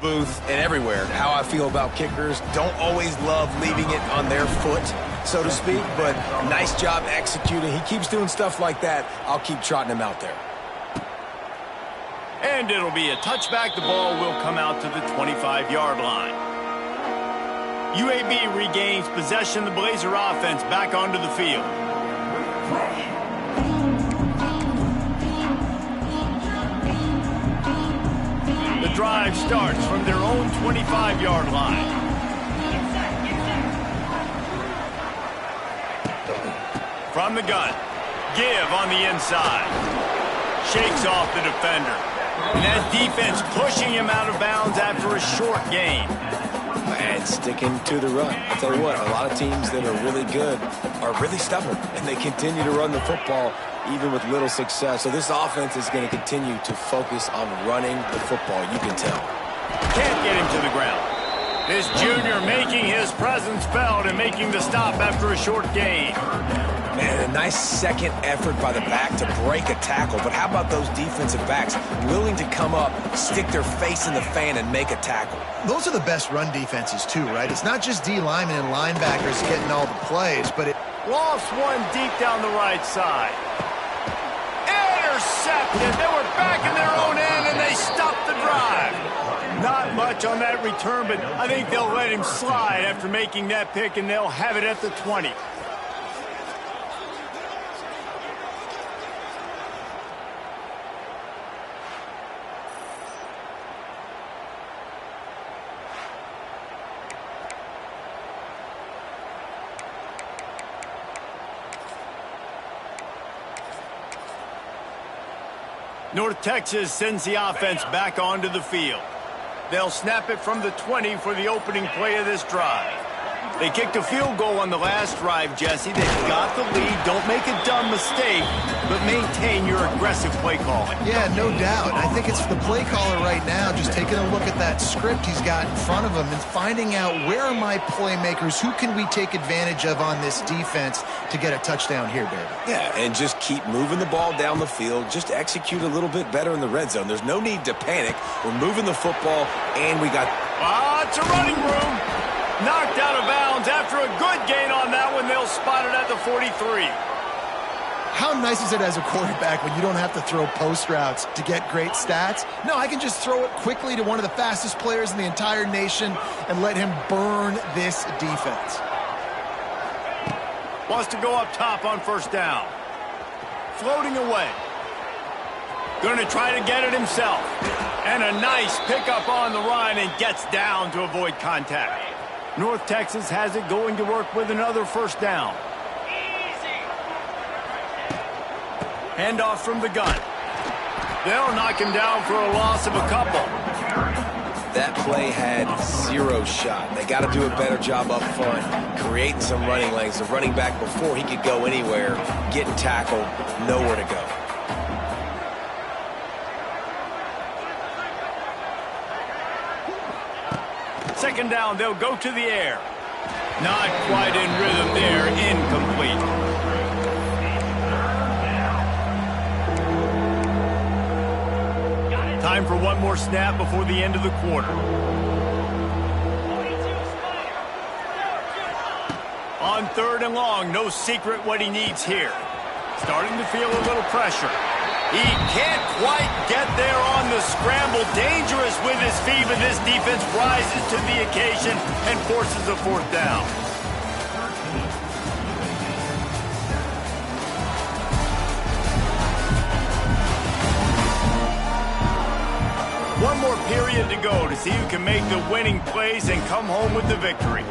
booth and everywhere how I feel about kickers. Don't always love leaving it on their foot, so to speak, but nice job executing. He keeps doing stuff like that. I'll keep trotting him out there. And it'll be a touchback. The ball will come out to the 25-yard line. UAB regains possession. The Blazer offense back onto the field. The drive starts from their own 25-yard line. From the gun. Give on the inside. Shakes off the defender. And that defense pushing him out of bounds after a short gain. And sticking to the run. I'll tell you what, a lot of teams that are really good are really stubborn, and they continue to run the football even with little success. So this offense is going to continue to focus on running the football, you can tell. Can't get him to the ground. This junior making his presence felt and making the stop after a short gain. Man, a nice second effort by the back to break a tackle. But how about those defensive backs willing to come up, stick their face in the fan, and make a tackle? Those are the best run defenses, too, right? It's not just D linemen and linebackers getting all the plays, but it... Lost one deep down the right side. Intercepted. They were back in their own end, and they stopped the drive. Not much on that return, but I think they'll let him slide after making that pick, and they'll have it at the 20. North Texas sends the offense back onto the field. They'll snap it from the 20 for the opening play of this drive. They kicked a field goal on the last drive, Jesse. They've got the lead. Don't make a dumb mistake, but maintain your aggressive play calling. Yeah, no doubt. I think it's the play caller right now just taking a look at that script he's got in front of him and finding out where are my playmakers, who can we take advantage of on this defense to get a touchdown here, David. Yeah, and just keep moving the ball down the field. Just execute a little bit better in the red zone. There's no need to panic. We're moving the football, and we got... It's a running room. Knocked out of bounds after a good gain on that one. They'll spot it at the 43. How nice is it as a quarterback when you don't have to throw post routes to get great stats? No, I can just throw it quickly to one of the fastest players in the entire nation and let him burn this defense. Wants to go up top on first down. Floating away. Going to try to get it himself. And a nice pickup on the run and gets down to avoid contact. North Texas has it going to work with another first down. Handoff from the gun. They'll knock him down for a loss of a couple. That play had zero shot. They got to do a better job up front, creating some running lanes. The running back, before he could go anywhere, getting tackled, nowhere to go. Second down, they'll go to the air. Not quite in rhythm there, incomplete. Time for one more snap before the end of the quarter. On third and long, no secret what he needs here. Starting to feel a little pressure. He can't quite get there on the scramble. Dangerous with his feet, but this defense rises to the occasion and forces a fourth down. One more period to go to see who can make the winning plays and come home with the victory.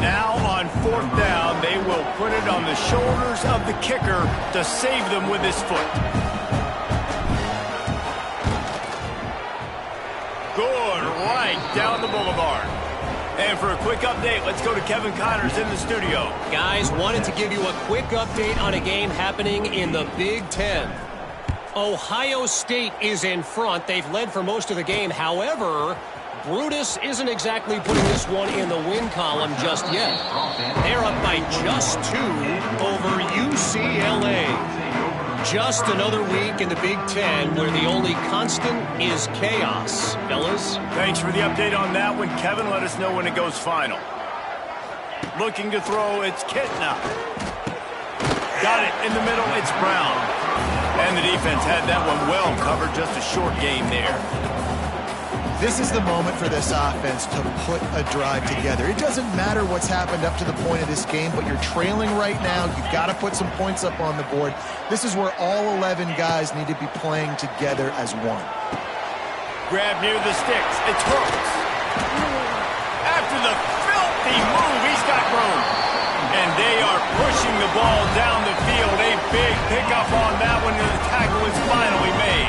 Now on fourth down, they will put it on the shoulders of the kicker to save them with his foot. Good, right down the boulevard. And for a quick update, let's go to Kevin Connors in the studio. Guys, wanted to give you a quick update on a game happening in the Big Ten. Ohio State is in front. They've led for most of the game. However, Brutus isn't exactly putting this one in the win column just yet. They're up by just 2 over UCLA. Just another week in the Big Ten where the only constant is chaos, fellas. Thanks for the update on that one, Kevin. Let us know when it goes final. Looking to throw, it's Ncaa. Got it in the middle, it's Brown. And the defense had that one well covered, just a short game there. This is the moment for this offense to put a drive together. It doesn't matter what's happened up to the point of this game, but you're trailing right now. You've got to put some points up on the board. This is where all 11 guys need to be playing together as one. Grab near the sticks. It's Hooks. After the filthy move, he's got room. And they are pushing the ball down the field. A big pickup on that one, and the tackle is finally made.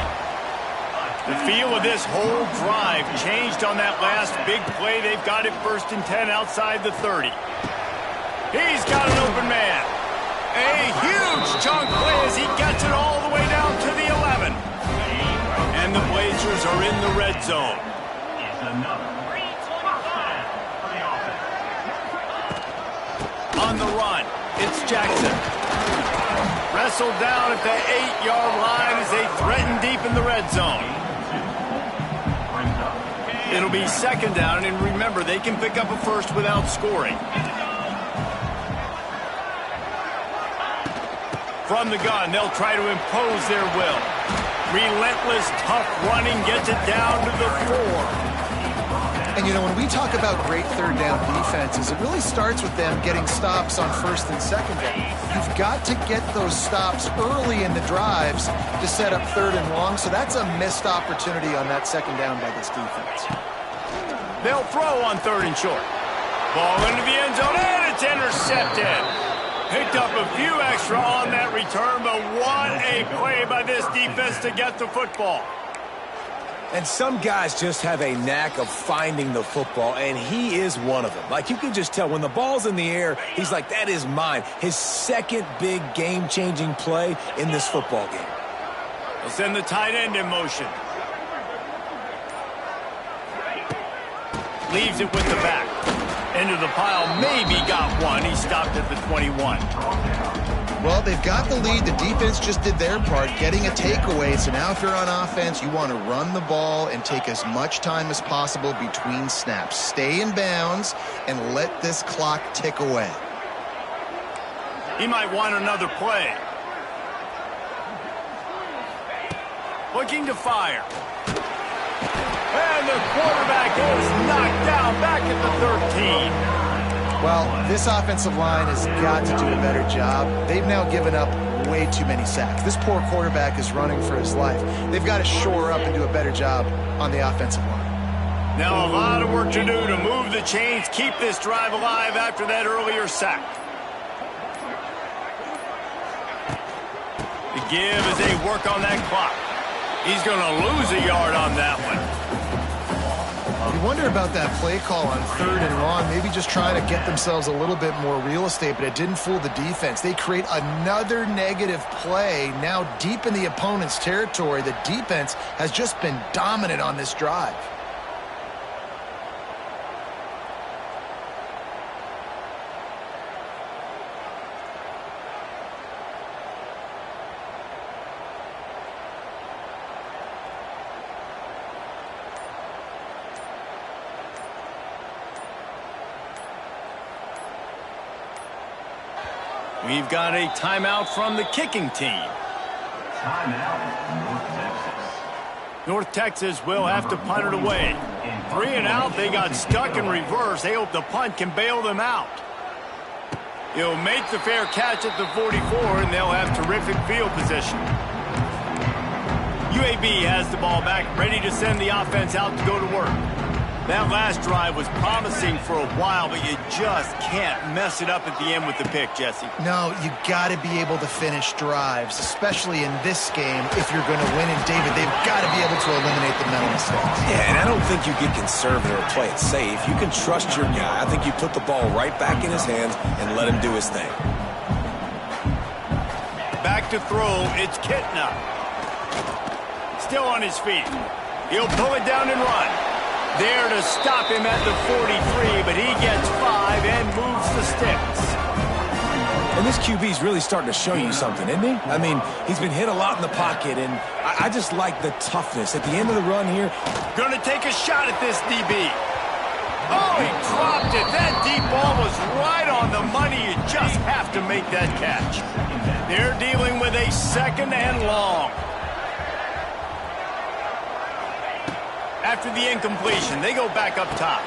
The feel of this whole drive changed on that last big play. They've got it 1st and 10 outside the 30. He's got an open man. A huge chunk play as he gets it all the way down to the 11. And the Blazers are in the red zone. On the run, it's Jackson. Wrestled down at the 8-yard line as they threaten deep in the red zone. It'll be 2nd down, and remember, they can pick up a first without scoring. From the gun, they'll try to impose their will. Relentless, tough running gets it down to the 4. And, you know, when we talk about great 3rd down defenses, it really starts with them getting stops on 1st and 2nd down. You've got to get those stops early in the drives to set up 3rd and long, so that's a missed opportunity on that 2nd down by this defense. They'll throw on 3rd and short. Ball into the end zone, and it's intercepted. Picked up a few extra on that return, but what a play by this defense to get the football. And some guys just have a knack of finding the football, and he is one of them. Like, you can just tell when the ball's in the air, he's like, that is mine. His 2nd big game-changing play in this football game. They'll send the tight end in motion. Leaves it with the back. Into the pile, maybe got one. He stopped at the 21. Well, they've got the lead. The defense just did their part, getting a takeaway. So now if you're on offense, you want to run the ball and take as much time as possible between snaps. Stay in bounds and let this clock tick away. He might want another play. Looking to fire. And the quarterback is knocked down back at the 13. Well, this offensive line has got to do a better job. They've now given up way too many sacks. This poor quarterback is running for his life. They've got to shore up and do a better job on the offensive line. Now a lot of work to do to move the chains, keep this drive alive after that earlier sack. The give as they work on that clock. He's going to lose a yard on that one. You wonder about that play call on 3rd and long, maybe just trying to get themselves a little bit more real estate, but it didn't fool the defense. They create another negative play now deep in the opponent's territory. The defense has just been dominant on this drive. We've got a timeout from the kicking team. Timeout, North Texas. North Texas will have to punt it away. 3 and out, they got stuck in reverse. They hope the punt can bail them out. He'll make the fair catch at the 44, and they'll have terrific field position. UAB has the ball back, ready to send the offense out to go to work. That last drive was promising for a while, but you just can't mess it up at the end with the pick, Jesse. No, you got to be able to finish drives, especially in this game if you're going to win. And, David, they've got to be able to eliminate the mental mistakes. Yeah, and I don't think you get conservative or play it safe. You can trust your guy. I think you put the ball right back in his hands and let him do his thing. Back to throw, it's Ncaa. Still on his feet. He'll pull it down and run. There to stop him at the 43, but he gets 5 and moves the sticks. And this QB's really starting to show you something, isn't he? I mean, he's been hit a lot in the pocket, and I just like the toughness. At the end of the run here, gonna take a shot at this DB. Oh, he dropped it. That deep ball was right on the money. You just have to make that catch. They're dealing with a 2nd and long. After the incompletion, they go back up top.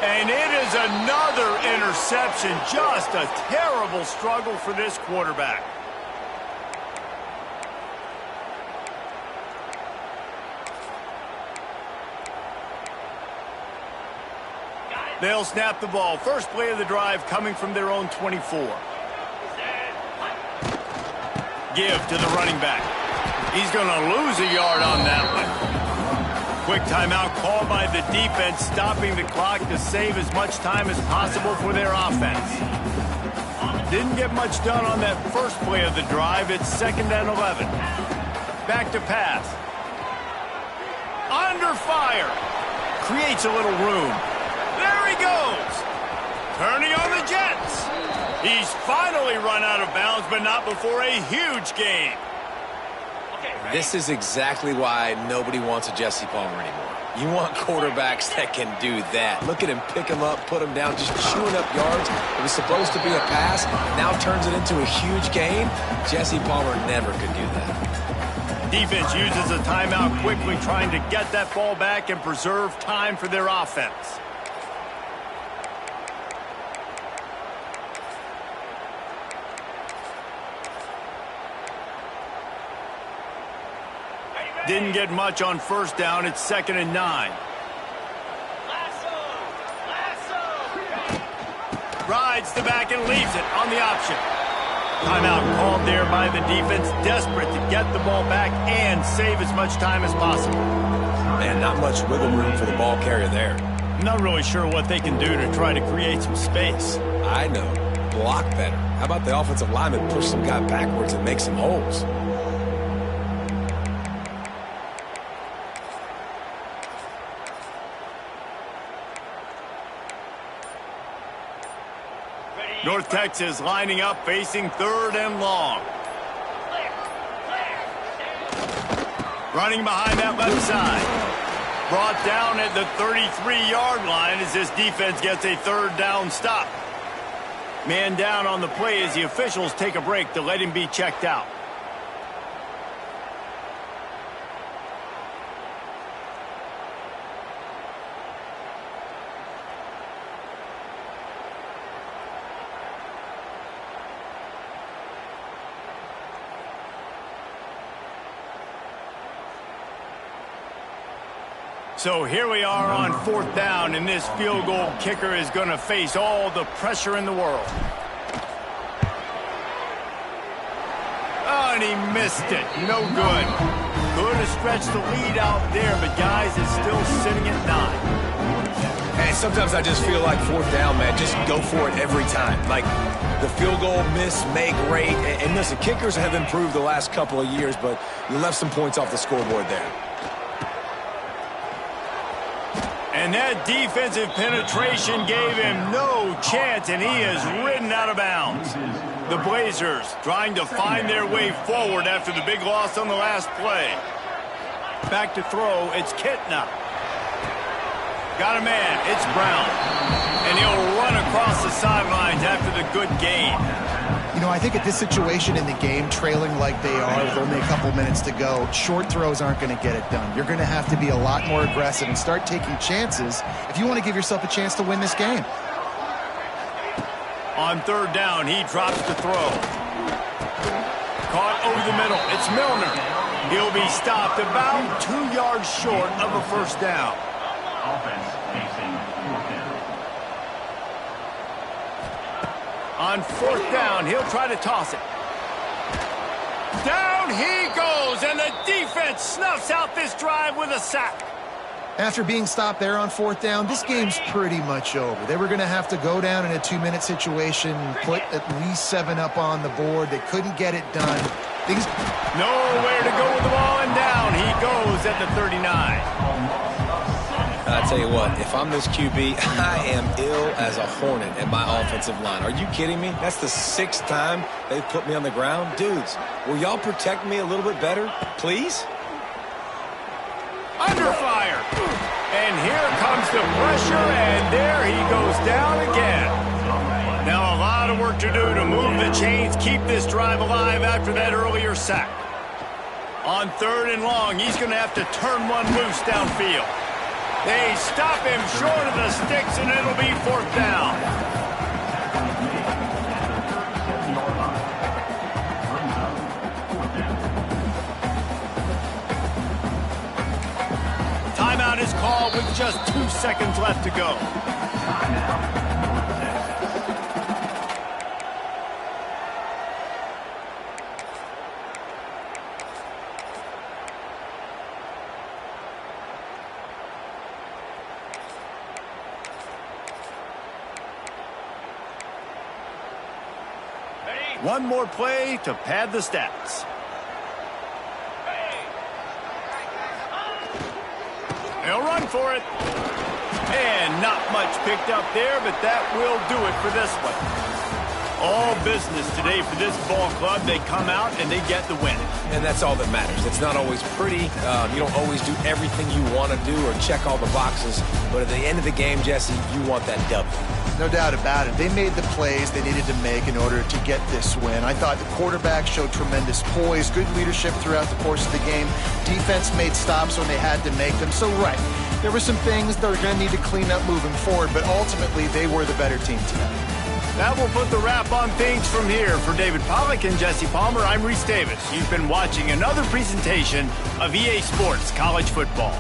And it is another interception. Just a terrible struggle for this quarterback. They'll snap the ball. First play of the drive coming from their own 24. Give to the running back. He's going to lose a yard on that one. Quick timeout called by the defense, stopping the clock to save as much time as possible for their offense. Didn't get much done on that first play of the drive. It's 2nd and 11. Back to pass. Under fire. Creates a little room. There he goes. Turning on the Jets. He's finally run out of bounds, but not before a huge gain. this is exactly why nobody wants a Jesse Palmer anymore. You want quarterbacks that can do that. Look at him pick him up, put him down, just chewing up yards. It was supposed to be a pass, now turns it into a huge gain. Jesse Palmer never could do that. Defense uses a timeout quickly, trying to get that ball back and preserve time for their offense. Didn't get much on first down. It's 2nd and 9. Rides the back and leaves it on the option. Timeout called there by the defense, desperate to get the ball back and save as much time as possible. Man, not much wiggle room for the ball carrier there. Not really sure what they can do to try to create some space. I know. Block better. How about the offensive lineman push some guy backwards and make some holes? North Texas lining up, facing 3rd and long. Running behind that left side. Brought down at the 33-yard line as this defense gets a 3rd down stop. Man down on the play as the officials take a break to let him be checked out. So here we are on 4th down, and this field goal kicker is going to face all the pressure in the world. Oh, and he missed it. No good. Could have stretched the lead out there, but guys, it's still sitting at 9. Hey, sometimes I just feel like 4th down, man. Just go for it every time. Like the field goal miss, make great. And listen, kickers have improved the last couple of years, but you left some points off the scoreboard there. And that defensive penetration gave him no chance, and he is ridden out of bounds. The Blazers trying to find their way forward after the big loss on the last play. Back to throw, it's Ncaa. Got a man, it's Brown. And he'll run across the sidelines after the good gain. You know, I think at this situation in the game, trailing like they are with only a couple minutes to go, short throws aren't going to get it done. You're going to have to be a lot more aggressive and start taking chances if you want to give yourself a chance to win this game. On 3rd down, he drops the throw. Caught over the middle. It's Milner. He'll be stopped about 2 yards short of a 1st down. Offense facing 4th down. On 4th down, he'll try to toss it. Down he goes, and the defense snuffs out this drive with a sack. After being stopped there on 4th down, this game's pretty much over. They were going to have to go down in a 2-minute situation, put at least 7 up on the board. They couldn't get it done. Nowhere to go with the ball, and down he goes at the 39. I tell you what, if I'm this QB, I am ill as a hornet at my offensive line. Are you kidding me? That's the 6th time they've put me on the ground. Dudes, will y'all protect me a little bit better, please? Under fire. And here comes the pressure, and there he goes down again. Now a lot of work to do to move the chains, keep this drive alive after that earlier sack. On 3rd and long, he's going to have to turn one loose downfield. They stop him short of the sticks, and it'll be 4th down. Timeout is called with just 2 seconds left to go. One more play to pad the stats. They'll run for it. And not much picked up there, but that will do it for this one. All business today for this ball club. They come out and they get the win. And that's all that matters. It's not always pretty. You don't always do everything you want to do or check all the boxes. But at the end of the game, Jesse, you want that W. No doubt about it. They made the plays they needed to make in order to get this win. I thought the quarterback showed tremendous poise, good leadership throughout the course of the game. Defense made stops when they had to make them. So, right, there were some things they're going to need to clean up moving forward, but ultimately they were the better team tonight. That will put the wrap on things from here. For David Pollack and Jesse Palmer, I'm Reese Davis. You've been watching another presentation of EA Sports College Football.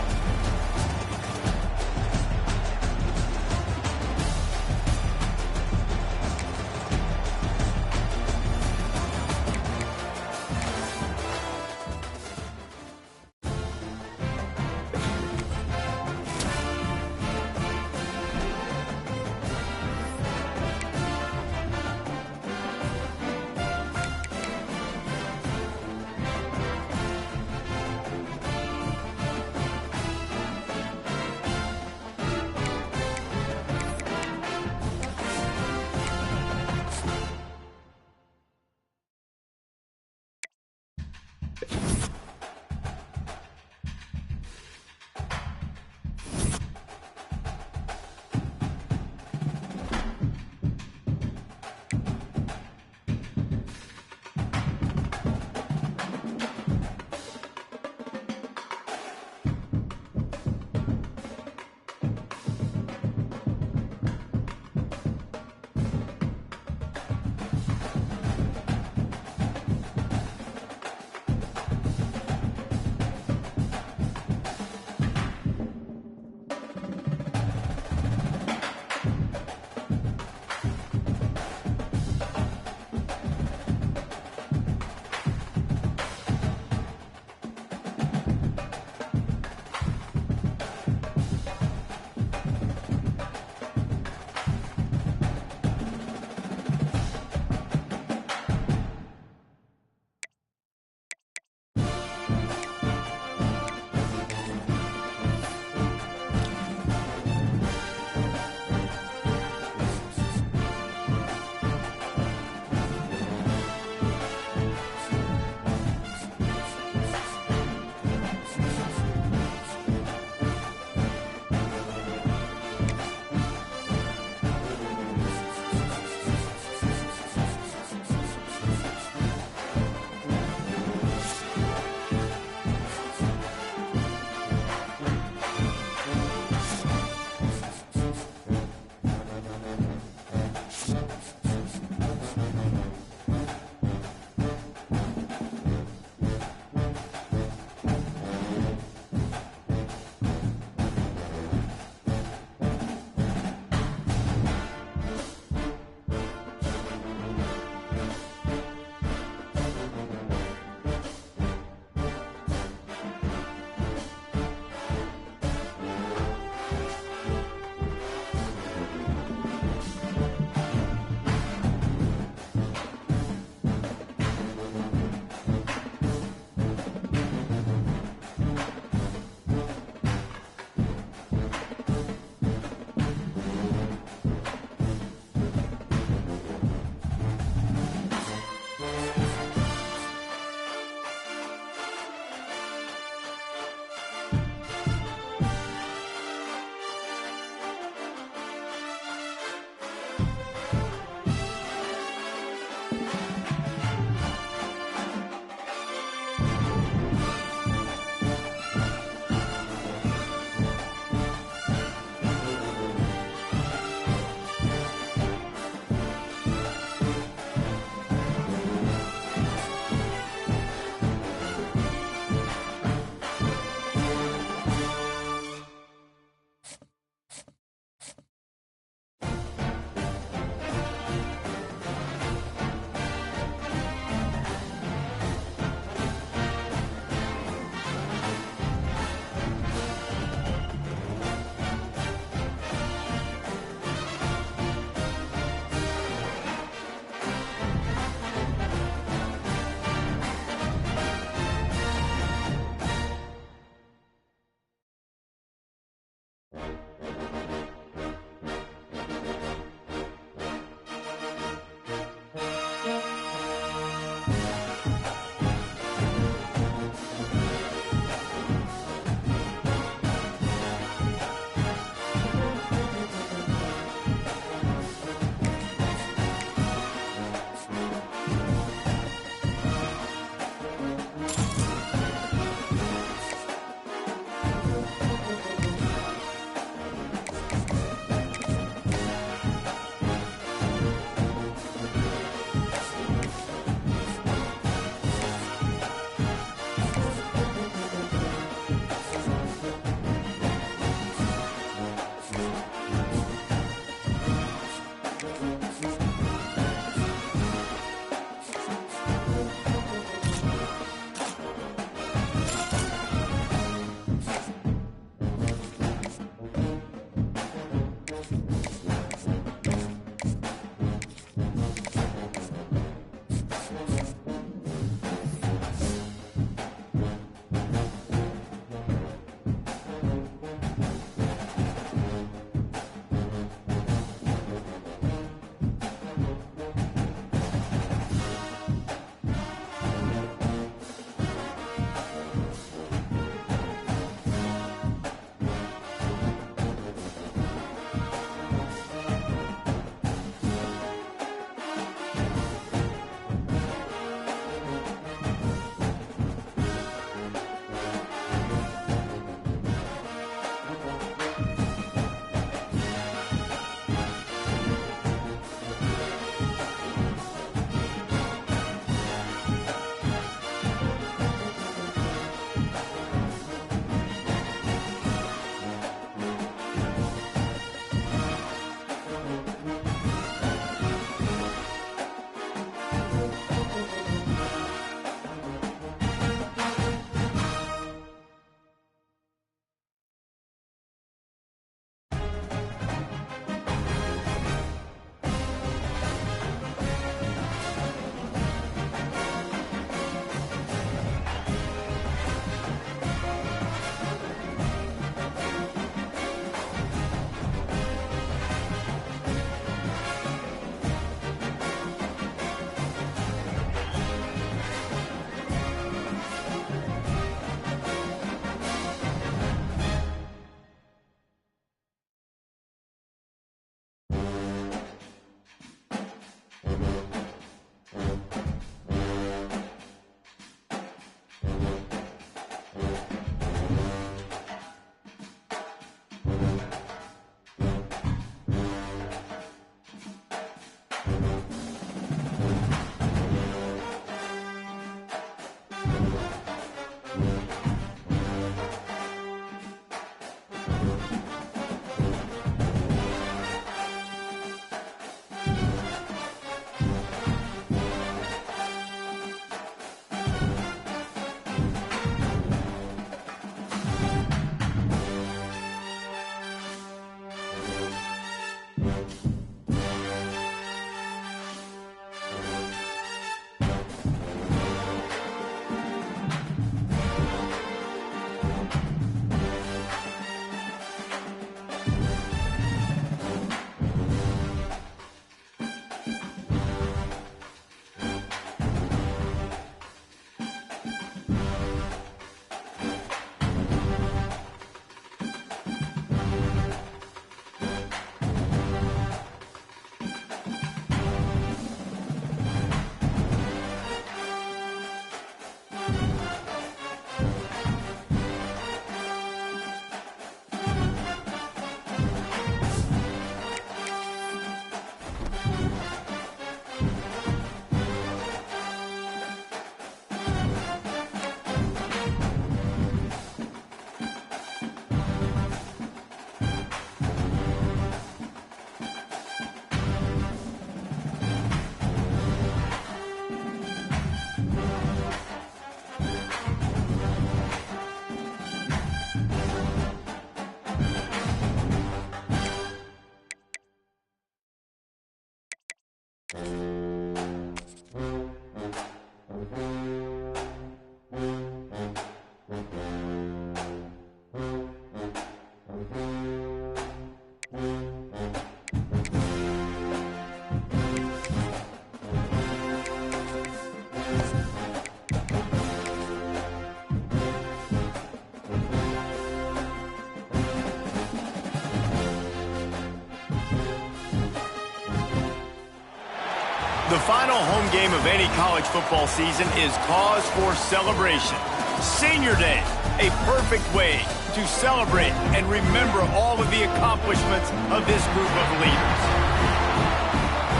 The final home game of any college football season is cause for celebration. Senior Day, a perfect way to celebrate and remember all of the accomplishments of this group of leaders.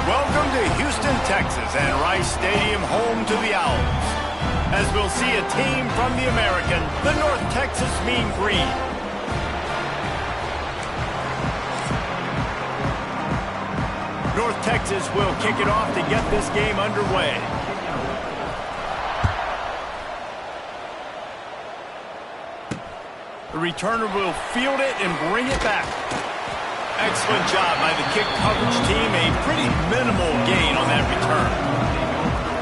Welcome to Houston, Texas, and Rice Stadium, home to the Owls, as we'll see a team from the American, the North Texas Mean Green. North Texas will kick it off to get this game underway. The returner will field it and bring it back. Excellent job by the kick coverage team. A pretty minimal gain on that return.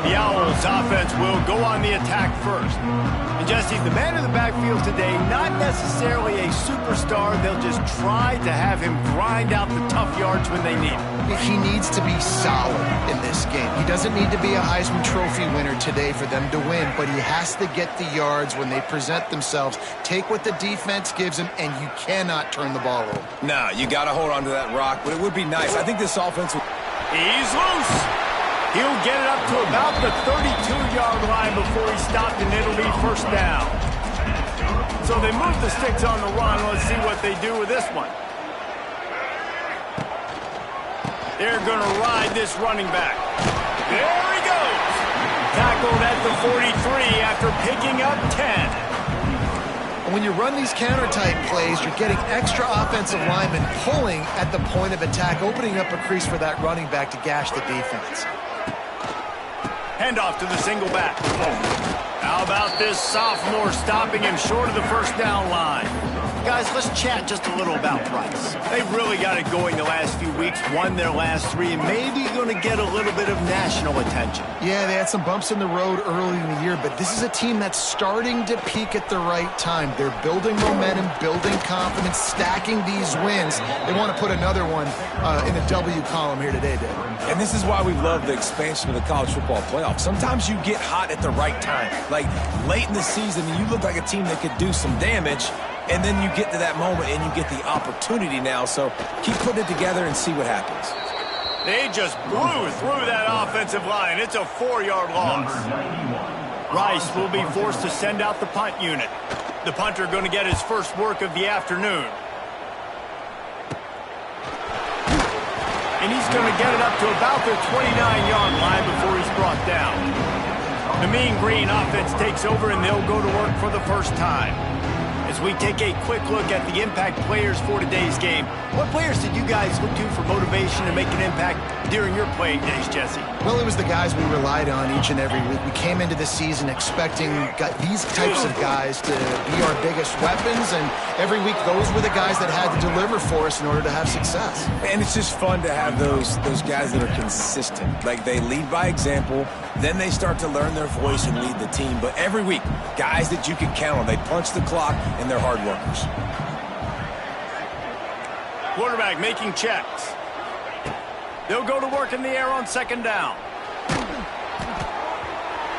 The Owls offense will go on the attack first. And Jesse, the man in the backfield today, not necessarily a superstar. They'll just try to have him grind out the tough yards when they need it. He needs to be solid in this game. He doesn't need to be a Heisman Trophy winner today for them to win, but he has to get the yards when they present themselves. Take what the defense gives him, and you cannot turn the ball over. No, you got to hold on to that rock, but it would be nice. I think this offense... He's loose. He'll get it up to about the 32-yard line before he stopped, and it'll be first down. So they move the sticks on the run. Let's see what they do with this one. They're going to ride this running back. There he goes. Tackled at the 43 after picking up 10. When you run these counter-type plays, you're getting extra offensive linemen pulling at the point of attack, opening up a crease for that running back to gash the defense. Handoff to the single back. How about this sophomore stopping him short of the first down line? Guys, let's chat just a little about Rice. They really got it going the last few weeks, won their last three, and maybe going to get a little bit of national attention. Yeah, they had some bumps in the road early in the year, but this is a team that's starting to peak at the right time. They're building momentum, building confidence, stacking these wins. They want to put another one in the W column here today, Dave. And this is why we love the expansion of the college football playoff. Sometimes you get hot at the right time. Like late in the season, and you look like a team that could do some damage, and then you get to that moment and you get the opportunity now. So keep putting it together and see what happens. They just blew through that offensive line. It's a 4-yard loss. Rice will be forced to send out the punt unit. The punter going to get his first work of the afternoon. And he's going to get it up to about the 29-yard line before he's brought down. The Mean Green offense takes over, and they'll go to work for the first time. As we take a quick look at the impact players for today's game, what players did you guys look to for motivation to make an impact during your playing days, Jesse? Well, it was the guys we relied on each and every week. We came into the season expecting these types of guys to be our biggest weapons, and every week those were the guys that had to deliver for us in order to have success. And it's just fun to have those guys that are consistent. Like, they lead by example, then they start to learn their voice and lead the team. But every week, guys that you can count on. They punch the clock, and they're hard workers. Quarterback making checks. They'll go to work in the air on second down.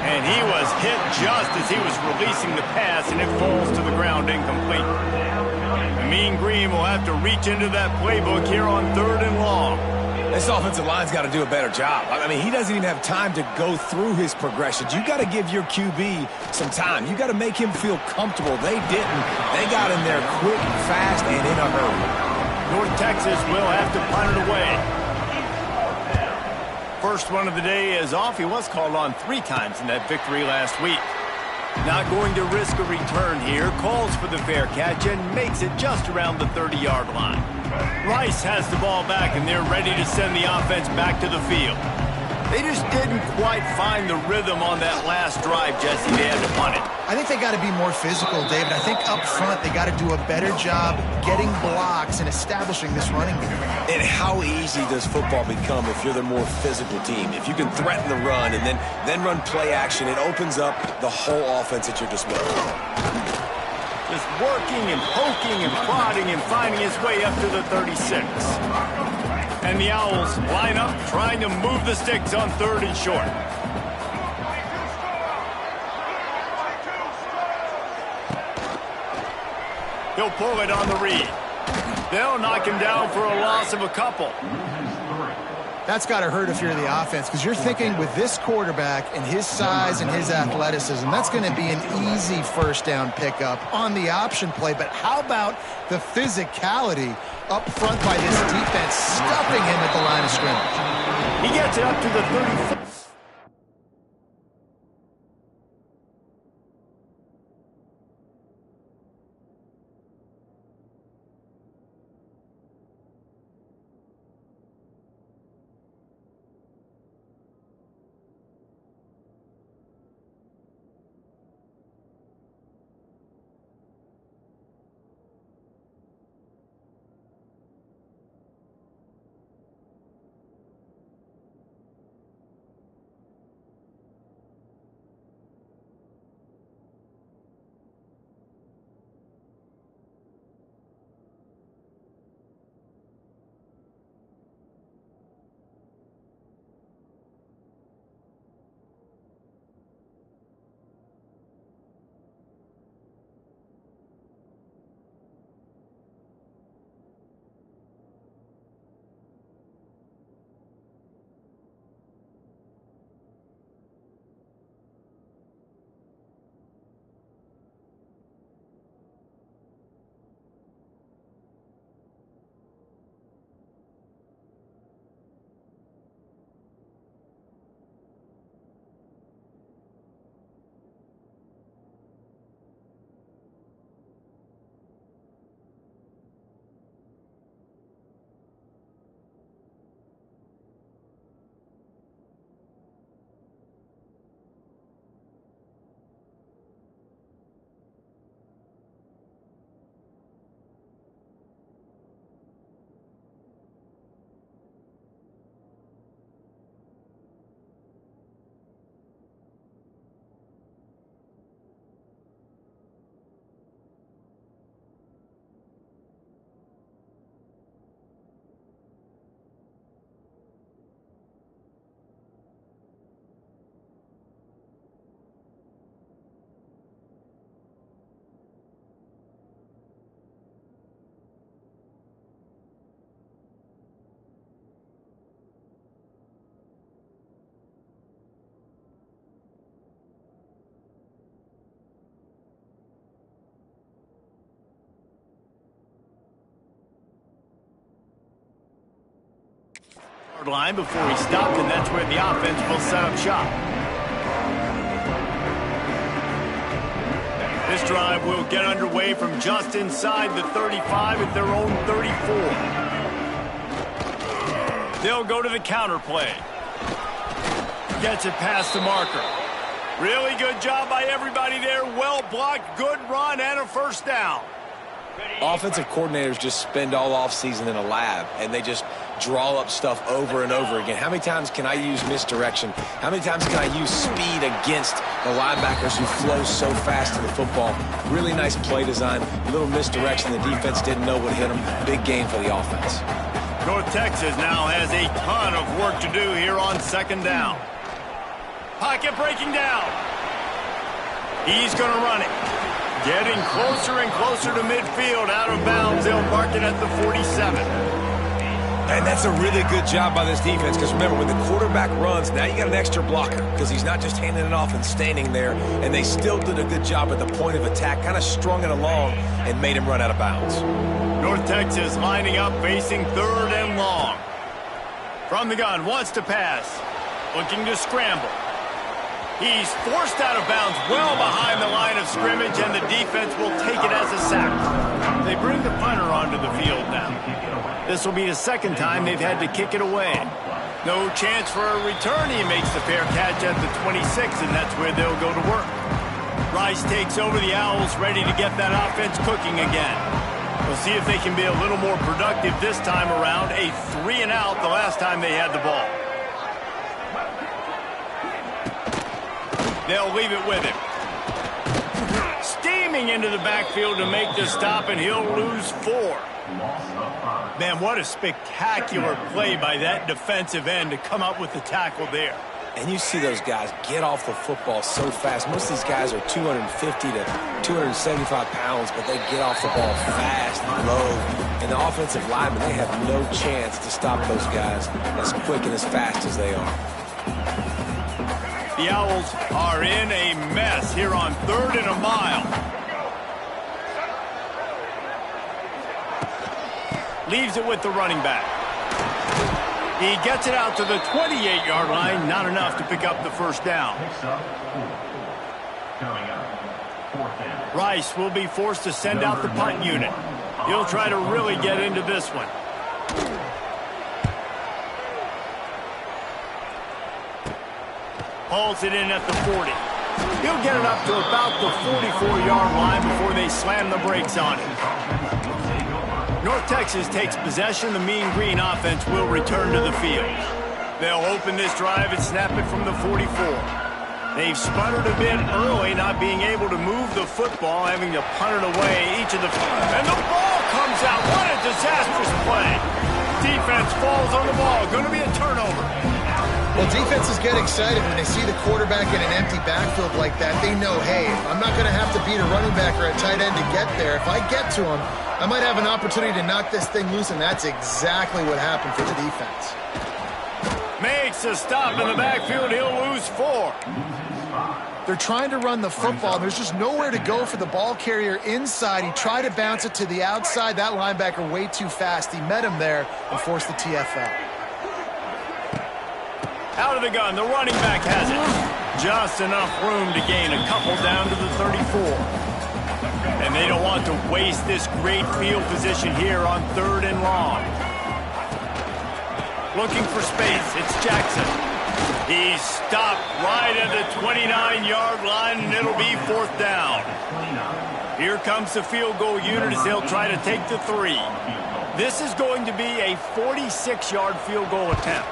And he was hit just as he was releasing the pass, and it falls to the ground incomplete. The Mean Green will have to reach into that playbook here on 3rd and long. This offensive line's got to do a better job. I mean, he doesn't even have time to go through his progressions. You got to give your QB some time. You got to make him feel comfortable. They didn't. They got in there quick, fast, and in a hurry. North Texas will have to punt it away. First one of the day is off. He was called on 3 times in that victory last week. Not going to risk a return here. Calls for the fair catch and makes it just around the 30-yard line. Rice has the ball back, and they're ready to send the offense back to the field. They just didn't quite find the rhythm on that last drive, Jesse. They had to punt it. I think they got to be more physical, David. I think up front they got to do a better job getting blocks and establishing this running game. And how easy does football become if you're the more physical team? If you can threaten the run and then run play action, it opens up the whole offense at your disposal. Just working and poking and prodding and finding his way up to the 36. And the Owls line up trying to move the sticks on 3rd and short. He'll pull it on the read. They'll knock him down for a loss of a couple. That's got to hurt if you're the offense, because you're thinking with this quarterback and his size and his athleticism, that's going to be an easy first down pickup on the option play. But how about the physicality up front by this defense, stuffing him at the line of scrimmage? He gets it up to the 34. line before he stopped, and that's where the offense will set up shop. This drive will get underway from just inside the 35 at their own 34. They'll go to the counter play. Gets it past the marker. Really good job by everybody there. Well blocked, good run, and a first down. Offensive coordinators just spend all offseason in a lab, and they just draw up stuff over and over again. How many times can I use misdirection? How many times can I use speed against the linebackers who flow so fast to the football? Really nice play design, a little misdirection. The defense didn't know what hit them. Big gain for the offense. North Texas now has a ton of work to do here on second down. Pocket breaking down. He's going to run it. Getting closer and closer to midfield, out of bounds. They'll mark it at the 47. And that's a really good job by this defense, because remember, when the quarterback runs, now you got an extra blocker, because he's not just handing it off and standing there, and they still did a good job at the point of attack, kind of strung it along and made him run out of bounds. North Texas lining up, facing third and long. From the gun, wants to pass. Looking to scramble. He's forced out of bounds well behind the line of scrimmage, and the defense will take it as a sack. They bring the punter onto the field now. This will be the second time they've had to kick it away. No chance for a return. He makes the fair catch at the 26, and that's where they'll go to work. Rice takes over the Owls, ready to get that offense cooking again. We'll see if they can be a little more productive this time around. A 3-and-out the last time they had the ball. They'll leave it with him. Steaming into the backfield to make the stop, and he'll lose 4. Man, what a spectacular play by that defensive end to come up with the tackle there. And you see those guys get off the football so fast. Most of these guys are 250 to 275 pounds, but they get off the ball fast and low. And the offensive linemen, they have no chance to stop those guys as quick and as fast as they are. The Owls are in a mess here on 3rd and a mile. Leaves it with the running back. He gets it out to the 28-yard line. Not enough to pick up the first down. Rice will be forced to send out the punt unit. He'll try to really get into this one. Hauls it in at the 40. He'll get it up to about the 44-yard line before they slam the brakes on it. North Texas takes possession. The Mean Green offense will return to the field. They'll open this drive and snap it from the 44. They've sputtered a bit early, not being able to move the football, having to punt it away each of the... And the ball comes out. What a disastrous play. Defense falls on the ball. Going to be a turnover. Well, defenses get excited when they see the quarterback in an empty backfield like that. They know, hey, I'm not going to have to beat a running back or a tight end to get there. If I get to him, I might have an opportunity to knock this thing loose, and that's exactly what happened for the defense. Makes a stop in the backfield. He'll lose 4. They're trying to run the football. There's just nowhere to go for the ball carrier inside. He tried to bounce it to the outside. That linebacker way too fast. He met him there and forced the TFL. Out of the gun, the running back has it. Just enough room to gain a couple down to the 34. And they don't want to waste this great field position here on 3rd and long. Looking for space, it's Jackson. He's stopped right at the 29-yard line, and it'll be 4th down. Here comes the field goal unit as they'll try to take the 3. This is going to be a 46-yard field goal attempt.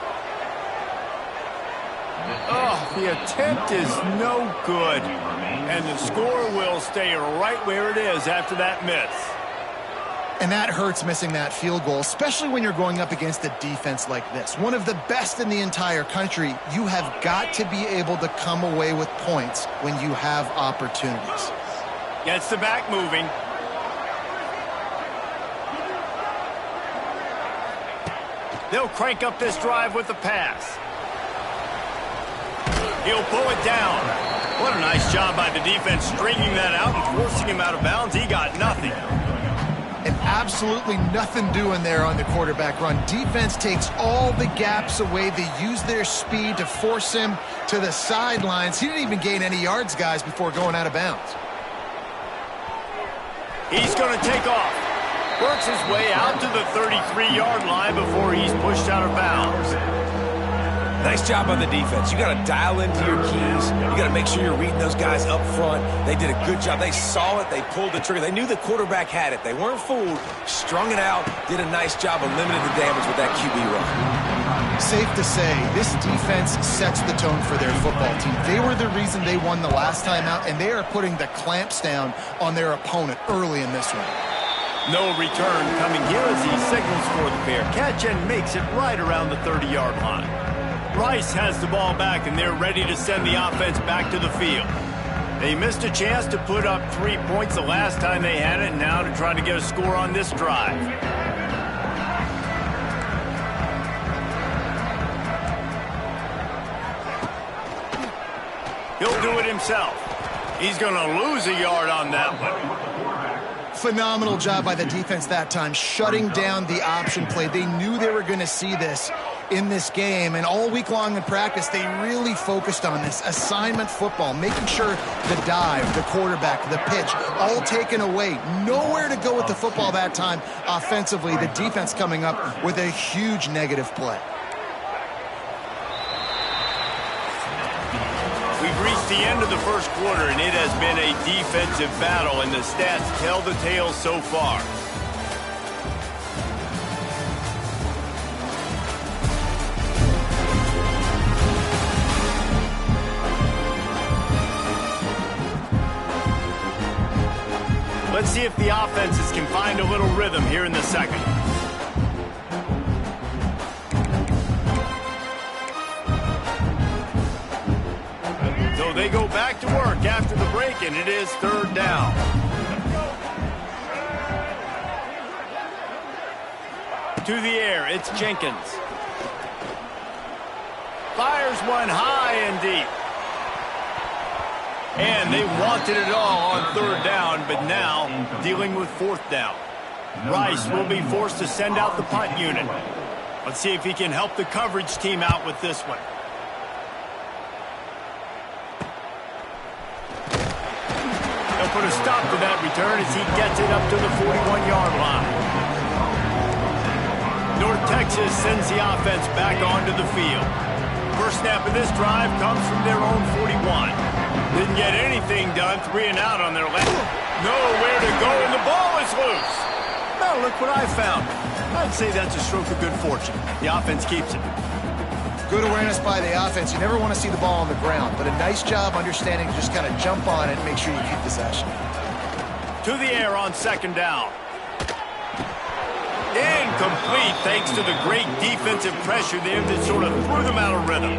Oh, the attempt is no good. And the score will stay right where it is after that miss. And that hurts, missing that field goal, especially when you're going up against a defense like this. One of the best in the entire country. You have got to be able to come away with points when you have opportunities. Gets the back moving. They'll crank up this drive with the pass. He'll pull it down. What a nice job by the defense stringing that out and forcing him out of bounds. He got nothing. An absolutely nothing doing there on the quarterback run. Defense takes all the gaps away. They use their speed to force him to the sidelines. He didn't even gain any yards, guys, before going out of bounds. He's going to take off. Works his way out to the 33-yard line before he's pushed out of bounds. Nice job on the defense. You got to dial into your keys. You got to make sure you're reading those guys up front. They did a good job. They saw it. They pulled the trigger. They knew the quarterback had it. They weren't fooled. Strung it out. Did a nice job of limiting the damage with that QB run. Safe to say, this defense sets the tone for their football team. They were the reason they won the last time out, and they are putting the clamps down on their opponent early in this one. No return coming here as he signals for the fair catch and makes it right around the 30-yard line. Rice has the ball back, and they're ready to send the offense back to the field. They missed a chance to put up 3 points the last time they had it, and now to try to get a score on this drive. He'll do it himself. He's going to lose a yard on that one. Phenomenal job by the defense that time, shutting down the option play. They knew they were going to see this in this game, and all week long in practice, they really focused on this assignment football, making sure the dive, the quarterback, the pitch, all taken away. Nowhere to go with the football that time offensively. The defense coming up with a huge negative play. We've reached the end of the first quarter, and it has been a defensive battle, and the stats tell the tale so far. Let's see if the offenses can find a little rhythm here in the second. So they go back to work after the break, and it is third down. To the air, it's Jenkins. Fires one high and deep. And they wanted it all on third down, but now dealing with fourth down. Rice will be forced to send out the punt unit. Let's see if he can help the coverage team out with this one. They'll put a stop to that return as he gets it up to the 41-yard line. North Texas sends the offense back onto the field. First snap of this drive comes from their own 41. Didn't get anything done, 3 and out on their left. Nowhere to go, and the ball is loose. Now look what I found. I'd say that's a stroke of good fortune. The offense keeps it. Good awareness by the offense. You never want to see the ball on the ground, but a nice job understanding to just kind of jump on it and make sure you keep possession. To the air on second down. Incomplete thanks to the great defensive pressure there that sort of threw them out of rhythm.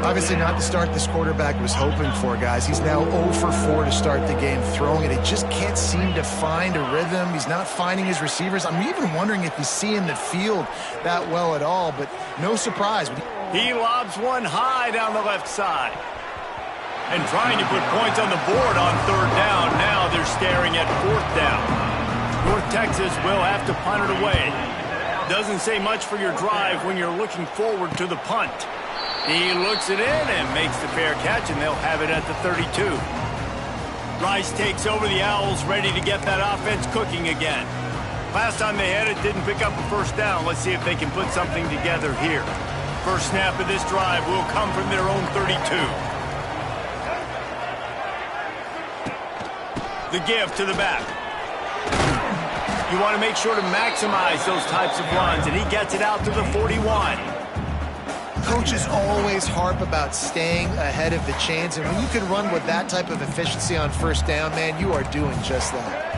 Obviously not the start this quarterback was hoping for, guys. He's now 0 for 4 to start the game throwing it. He just can't seem to find a rhythm. He's not finding his receivers. I'm even wondering if he's seeing the field that well at all, but no surprise. He lobs one high down the left side. And trying to put points on the board on third down. Now they're staring at fourth down. North Texas will have to punt it away. Doesn't say much for your drive when you're looking forward to the punt. He looks it in and makes the fair catch, and they'll have it at the 32. Rice takes over the Owls, ready to get that offense cooking again. Last time they had it, didn't pick up a first down. Let's see if they can put something together here. First snap of this drive will come from their own 32. The give to the back. You want to make sure to maximize those types of runs, and he gets it out to the 41. Coaches always harp about staying ahead of the chains, and when you can run with that type of efficiency on first down, man, you are doing just that.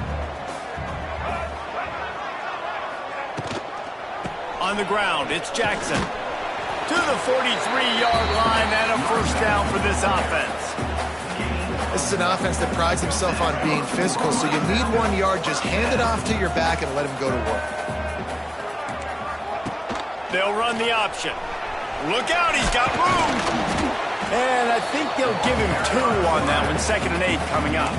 On the ground, it's Jackson. To the 43-yard line, and a first down for this offense. This is an offense that prides himself on being physical, so you need 1 yard, just hand it off to your back and let him go to work. They'll run the option. Look out, he's got room. And I think they'll give him 2 on that one. 2nd and 8 coming up.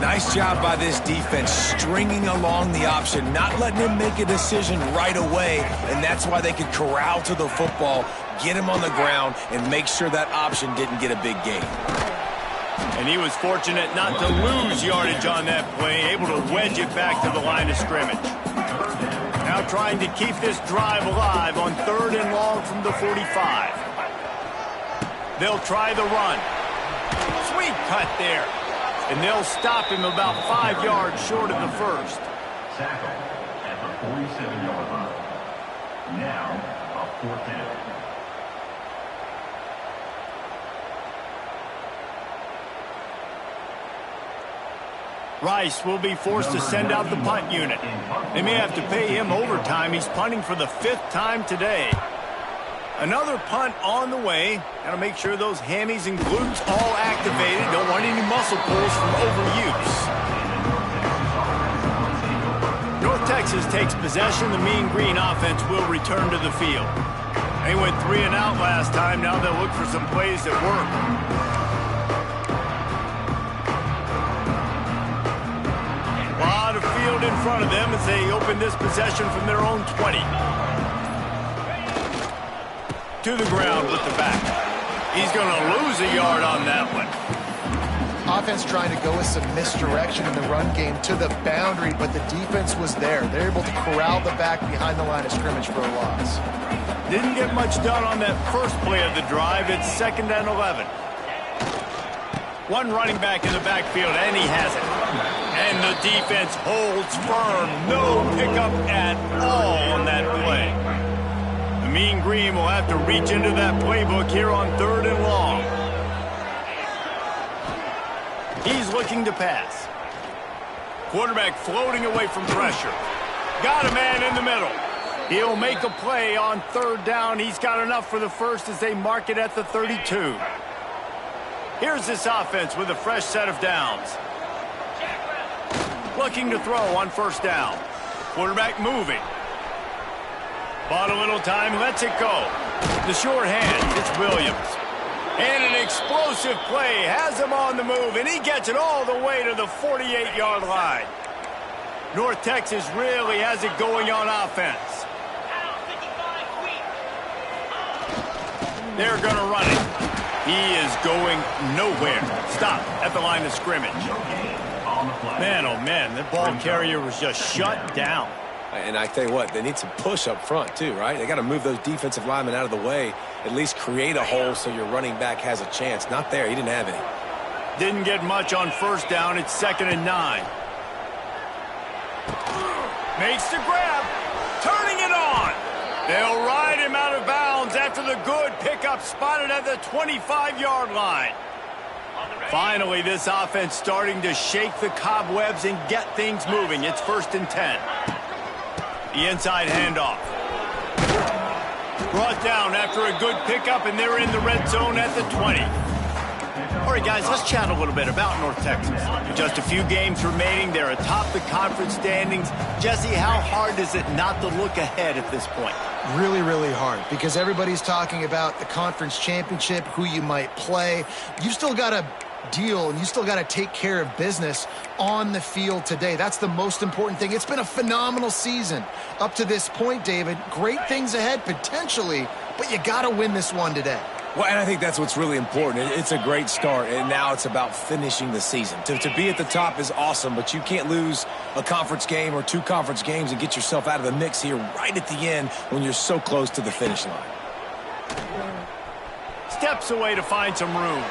Nice job by this defense, stringing along the option, not letting him make a decision right away, and that's why they could corral to the football, get him on the ground, and make sure that option didn't get a big gain. And he was fortunate not to lose yardage on that play, able to wedge it back to the line of scrimmage. Now trying to keep this drive alive on 3rd and long from the 45. They'll try the run. Sweet cut there. And they'll stop him about 5 yards short of the first. Tackle at the 47-yard line. Now, a 4th down. Rice will be forced to send out the punt unit. They may have to pay him overtime. He's punting for the 5th time today. Another punt on the way. Got to make sure those hammies and glutes all activated. Don't want any muscle pulls from overuse. North Texas takes possession. The Mean Green offense will return to the field. They went 3 and out last time. Now they'll look for some plays that work. A lot of field in front of them as they open this possession from their own 20. To the ground with the back. He's going to lose a yard on that one. Offense trying to go with some misdirection in the run game to the boundary, but the defense was there. They're able to corral the back behind the line of scrimmage for a loss. Didn't get much done on that first play of the drive. It's 2nd and 11. One running back in the backfield, and he has it. And the defense holds firm. No pickup at all on that play. The Mean Green will have to reach into that playbook here on 3rd and long. He's looking to pass. Quarterback floating away from pressure. Got a man in the middle. He'll make a play on 3rd down. He's got enough for the first as they mark it at the 32. Here's this offense with a fresh set of downs. Looking to throw on 1st down. Quarterback moving. Bought a little time, lets it go. The short hand, it's Williams. And an explosive play, has him on the move, and he gets it all the way to the 48-yard line. North Texas really has it going on offense. They're going to run it. He is going nowhere. Stop at the line of scrimmage. Man, oh man, the ball carrier was just shut down. And I tell you what, they need some push up front too, right? They got to move those defensive linemen out of the way, at least create a hole so your running back has a chance. Not there. He didn't have any. Didn't get much on 1st down. It's 2nd and 9. Makes the grab. Turning it on. They'll ride him out of bounds after the good pickup spotted at the 25-yard line. Finally, this offense starting to shake the cobwebs and get things moving. It's 1st and 10. The inside handoff. Brought down after a good pickup, and they're in the red zone at the 20. All right, guys, let's chat a little bit about North Texas. With just a few games remaining, they're atop the conference standings. Jesse, how hard is it not to look ahead at this point? Really, really hard, because everybody's talking about the conference championship, who you might play. You've still got to deal, and you still got to take care of business on the field today. That's the most important thing. It's been a phenomenal season up to this point, David. Great things ahead, potentially, but you got to win this one today. Well, and I think that's what's really important. It's a great start, and now it's about finishing the season. To be at the top is awesome, but you can't lose a conference game or 2 conference games and get yourself out of the mix here right at the end when you're so close to the finish line. Steps away to find some room.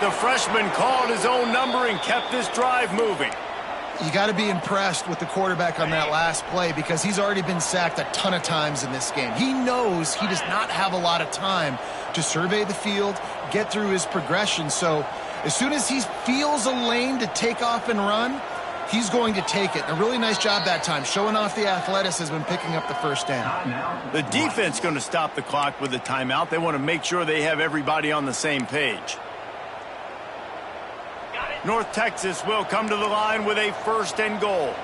The freshman called his own number and kept this drive moving. You got to be impressed with the quarterback on that last play, because he's already been sacked a ton of times in this game. He knows he does not have a lot of time to survey the field, get through his progression. So as soon as he feels a lane to take off and run, he's going to take it. A really nice job that time, showing off the athleticism and picking up the 1st down. The defense going to stop the clock with a timeout. They want to make sure they have everybody on the same page. North Texas will come to the line with a 1st and goal.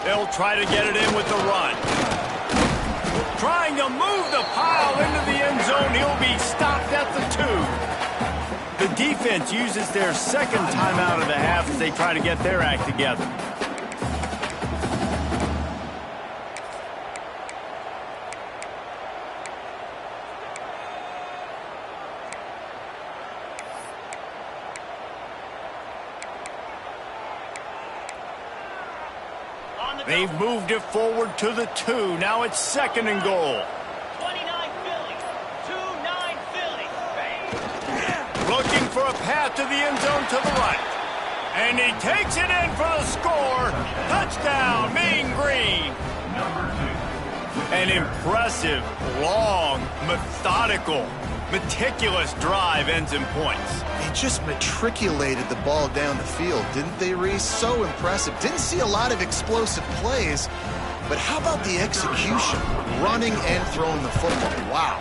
They'll try to get it in with the run. Trying to move the pile into the end zone. He'll be stopped at the 2. The defense uses their second timeout of the half as they try to get their act together. They've moved it forward to the 2. Now it's 2nd and goal. 29 Philly. 2-9 Philly. Looking for a path to the end zone to the right. And he takes it in for the score. Touchdown, Mean Green. An impressive, long, methodical, meticulous drive ends in points. They just matriculated the ball down the field, didn't they, Reese? So impressive. Didn't see a lot of explosive plays, but how about the execution? Running and throwing the football. Wow.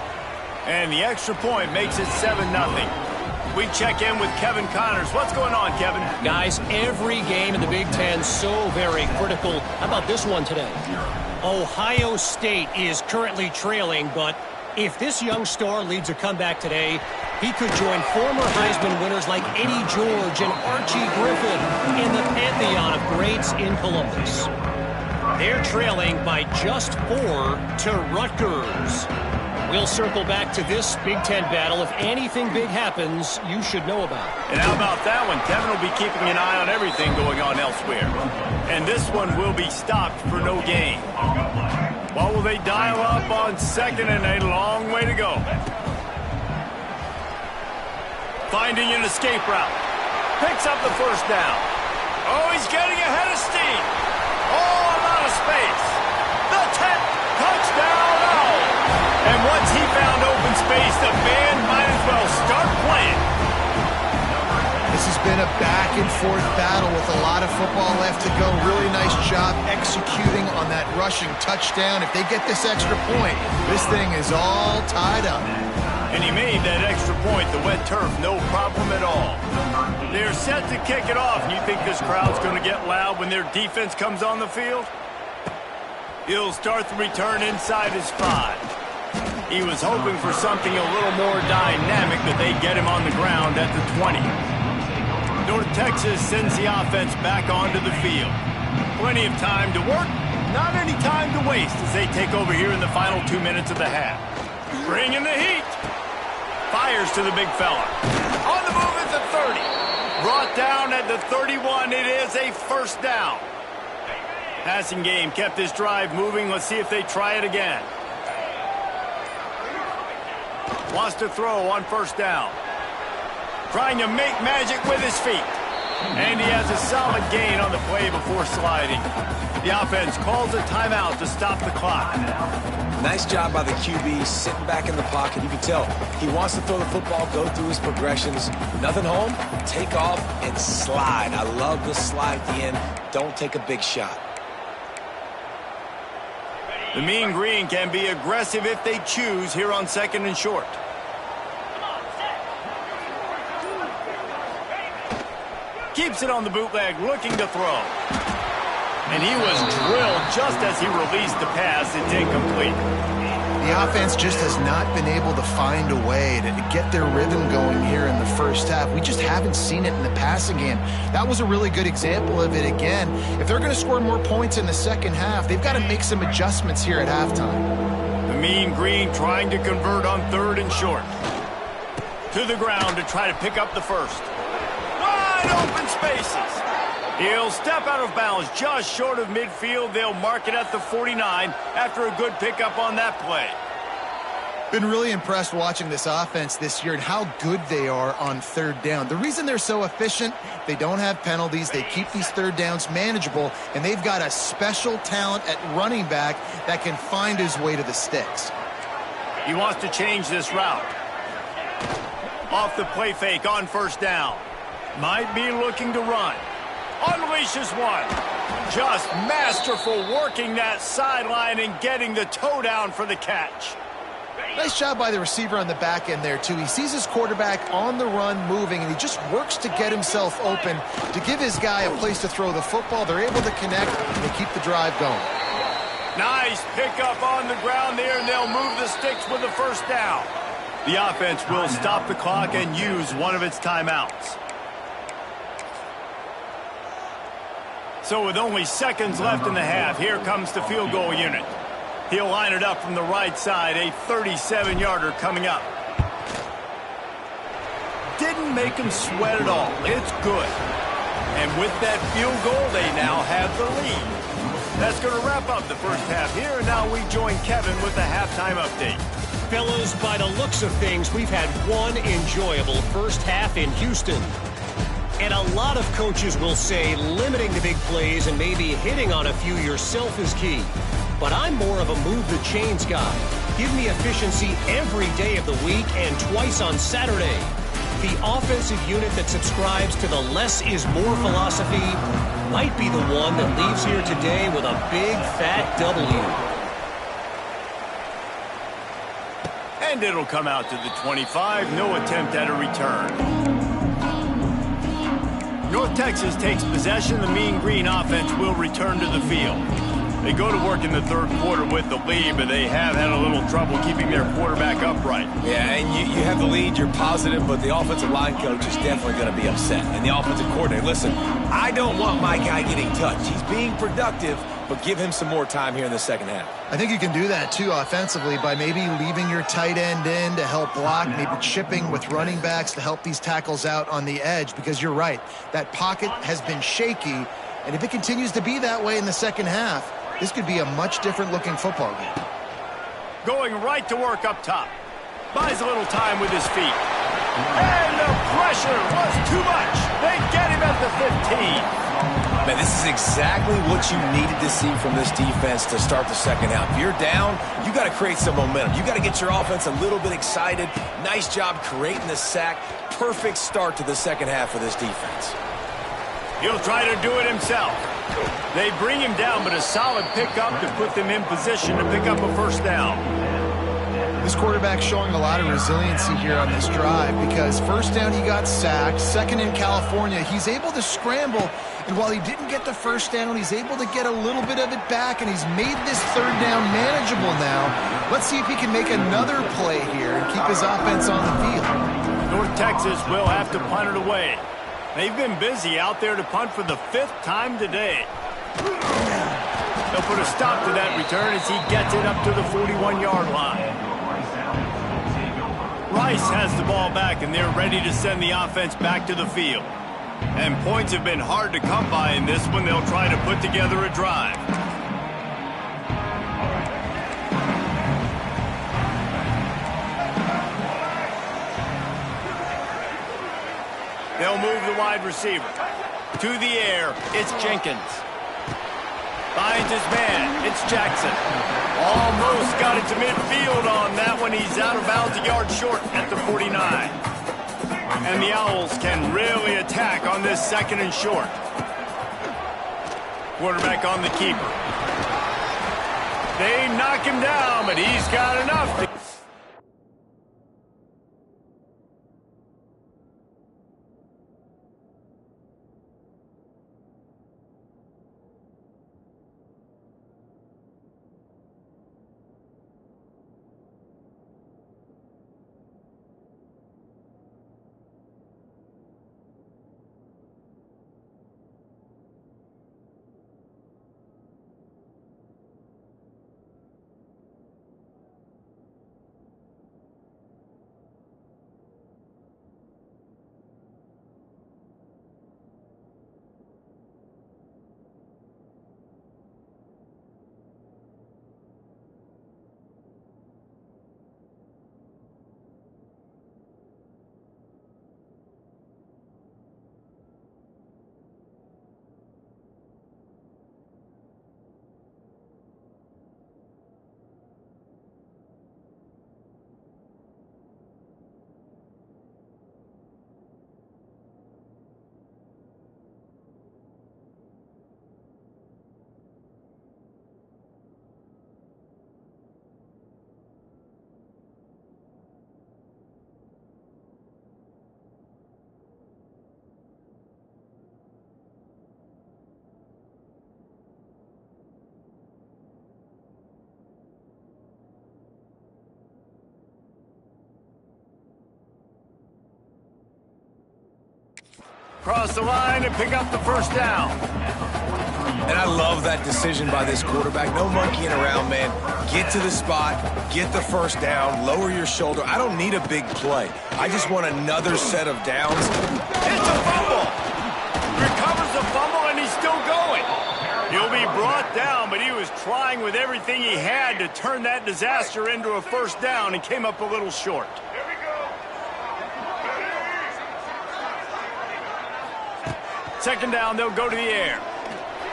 And the extra point makes it 7-0. We check in with Kevin Connors. What's going on, Kevin? Guys, every game in the Big Ten so very critical. How about this one today? Ohio State is currently trailing, but if this young star leads a comeback today, he could join former Heisman winners like Eddie George and Archie Griffin in the pantheon of greats in Columbus. They're trailing by just 4 to Rutgers. We'll circle back to this Big Ten battle. If anything big happens, you should know about it. And how about that one? Kevin will be keeping an eye on everything going on elsewhere. And this one will be stopped for no gain. What will they dial up on 2nd and a long way to go? Finding an escape route. Picks up the first down. Oh, he's getting ahead of steam. Oh, a lot of space. The 10. Touchdown. Oh. And once he found open space, the band might as well start playing. This has been a back-and-forth battle with a lot of football left to go. Really nice job executing on that rushing touchdown. If they get this extra point, this thing is all tied up. And he made that extra point, the wet turf, no problem at all. They're set to kick it off, and you think this crowd's going to get loud when their defense comes on the field? He'll start the return inside his 5. He was hoping for something a little more dynamic, but they get him on the ground at the 20. North Texas sends the offense back onto the field. Plenty of time to work, not any time to waste as they take over here in the final 2 minutes of the half. Bringing the heat. Fires to the big fella. On the move at the 30. Brought down at the 31. It is a first down. Passing game kept this drive moving. Let's see if they try it again. Wants to throw on first down. Trying to make magic with his feet. And he has a solid gain on the play before sliding. The offense calls a timeout to stop the clock. Nice job by the QB, sitting back in the pocket. You can tell he wants to throw the football, go through his progressions. Nothing home, take off and slide. I love the slide at the end. Don't take a big shot. The Mean Green can be aggressive if they choose here on 2nd and short. Keeps it on the bootleg, looking to throw. And he was drilled just as he released the pass. It's incomplete. The offense just has not been able to find a way to get their rhythm going here in the first half. We just haven't seen it in the passing game. That was a really good example of it again. If they're going to score more points in the second half, they've got to make some adjustments here at halftime. The Mean Green trying to convert on 3rd and short. To the ground to try to pick up the first. Wide open spaces. He'll step out of bounds just short of midfield. They'll mark it at the 49 after a good pickup on that play. Been really impressed watching this offense this year and how good they are on 3rd down. The reason they're so efficient, they don't have penalties. They keep these 3rd downs manageable, and they've got a special talent at running back that can find his way to the sticks. He wants to change this route. Off the play fake on first down. Might be looking to run. Unleashes one. Just masterful working that sideline and getting the toe down for the catch. Nice job by the receiver on the back end there, too. He sees his quarterback on the run moving, and he just works to get himself open to give his guy a place to throw the football. They're able to connect and keep the drive going. Nice pickup on the ground there, and they'll move the sticks with the first down. The offense will stop the clock and use one of its timeouts. So with only seconds left in the half, here comes the field goal unit. He'll line it up from the right side, a 37-yarder coming up. Didn't make him sweat at all. It's good. And with that field goal, they now have the lead. That's going to wrap up the first half here, and now we join Kevin with the halftime update. Fellas, by the looks of things, we've had one enjoyable first half in Houston. And a lot of coaches will say limiting the big plays and maybe hitting on a few yourself is key. But I'm more of a move the chains guy. Give me efficiency every day of the week and twice on Saturday. The offensive unit that subscribes to the less is more philosophy might be the one that leaves here today with a big fat W. And it'll come out to the 25. No attempt at a return. North Texas takes possession. The Mean Green offense will return to the field. They go to work in the third quarter with the lead, but they have had a little trouble keeping their quarterback upright. Yeah, and you have the lead, you're positive, but the offensive line coach is definitely going to be upset. And the offensive coordinator, listen, I don't want my guy getting touched. He's being productive, but give him some more time here in the second half. I think you can do that, too, offensively, by maybe leaving your tight end in to help block, maybe chipping with running backs to help these tackles out on the edge, because you're right. That pocket has been shaky, and if it continues to be that way in the second half, this could be a much different-looking football game. Going right to work up top. Buys a little time with his feet. And the pressure was too much. They get him at the 15. Man, this is exactly what you needed to see from this defense to start the second half. If you're down, you got to create some momentum. You got to get your offense a little bit excited. Nice job creating the sack. Perfect start to the second half of this defense. He'll try to do it himself. They bring him down, but a solid pickup to put them in position to pick up a first down. This quarterback's showing a lot of resiliency here on this drive because first down he got sacked, second in California, he's able to scramble, and while he didn't get the first down, he's able to get a little bit of it back, and he's made this third down manageable now. Let's see if he can make another play here and keep his offense on the field. North Texas will have to punt it away. They've been busy out there to punt for the 5th time today. They'll put a stop to that return as he gets it up to the 41-yard line. Rice has the ball back, and they're ready to send the offense back to the field. And points have been hard to come by in this one. They'll try to put together a drive. They'll move the wide receiver. To the air, it's Jenkins. Finds his man, it's Jackson. Almost got it to midfield on that one. He's out of bounds a yard short at the 49. And the Owls can really attack on this second and short. Quarterback on the keeper. They knock him down, but he's got enough to... across the line and pick up the first down. And I love that decision by this quarterback. No monkeying around, man. Get to the spot, get the first down, lower your shoulder. I don't need a big play. I just want another set of downs. It's a fumble. Recovers the fumble, and he's still going. He'll be brought down, but he was trying with everything he had to turn that disaster into a first down and came up a little short. Second down, they'll go to the air.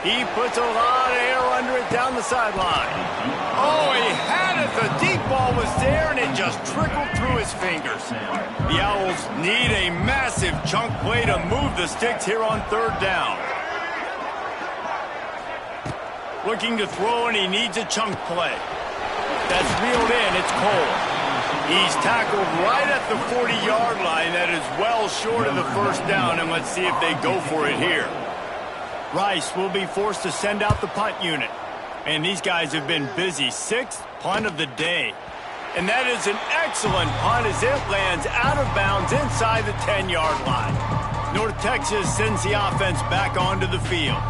He puts a lot of air under it down the sideline. Oh, he had it. The deep ball was there, and it just trickled through his fingers. The Owls need a massive chunk play to move the sticks here on third down. Looking to throw, and he needs a chunk play. That's reeled in. It's Cole. He's tackled right at the 40-yard line. That is well short of the first down, and let's see if they go for it here. Rice will be forced to send out the punt unit. And these guys have been busy. Sixth punt of the day. And that is an excellent punt as it lands out of bounds inside the 10-yard line. North Texas sends the offense back onto the field.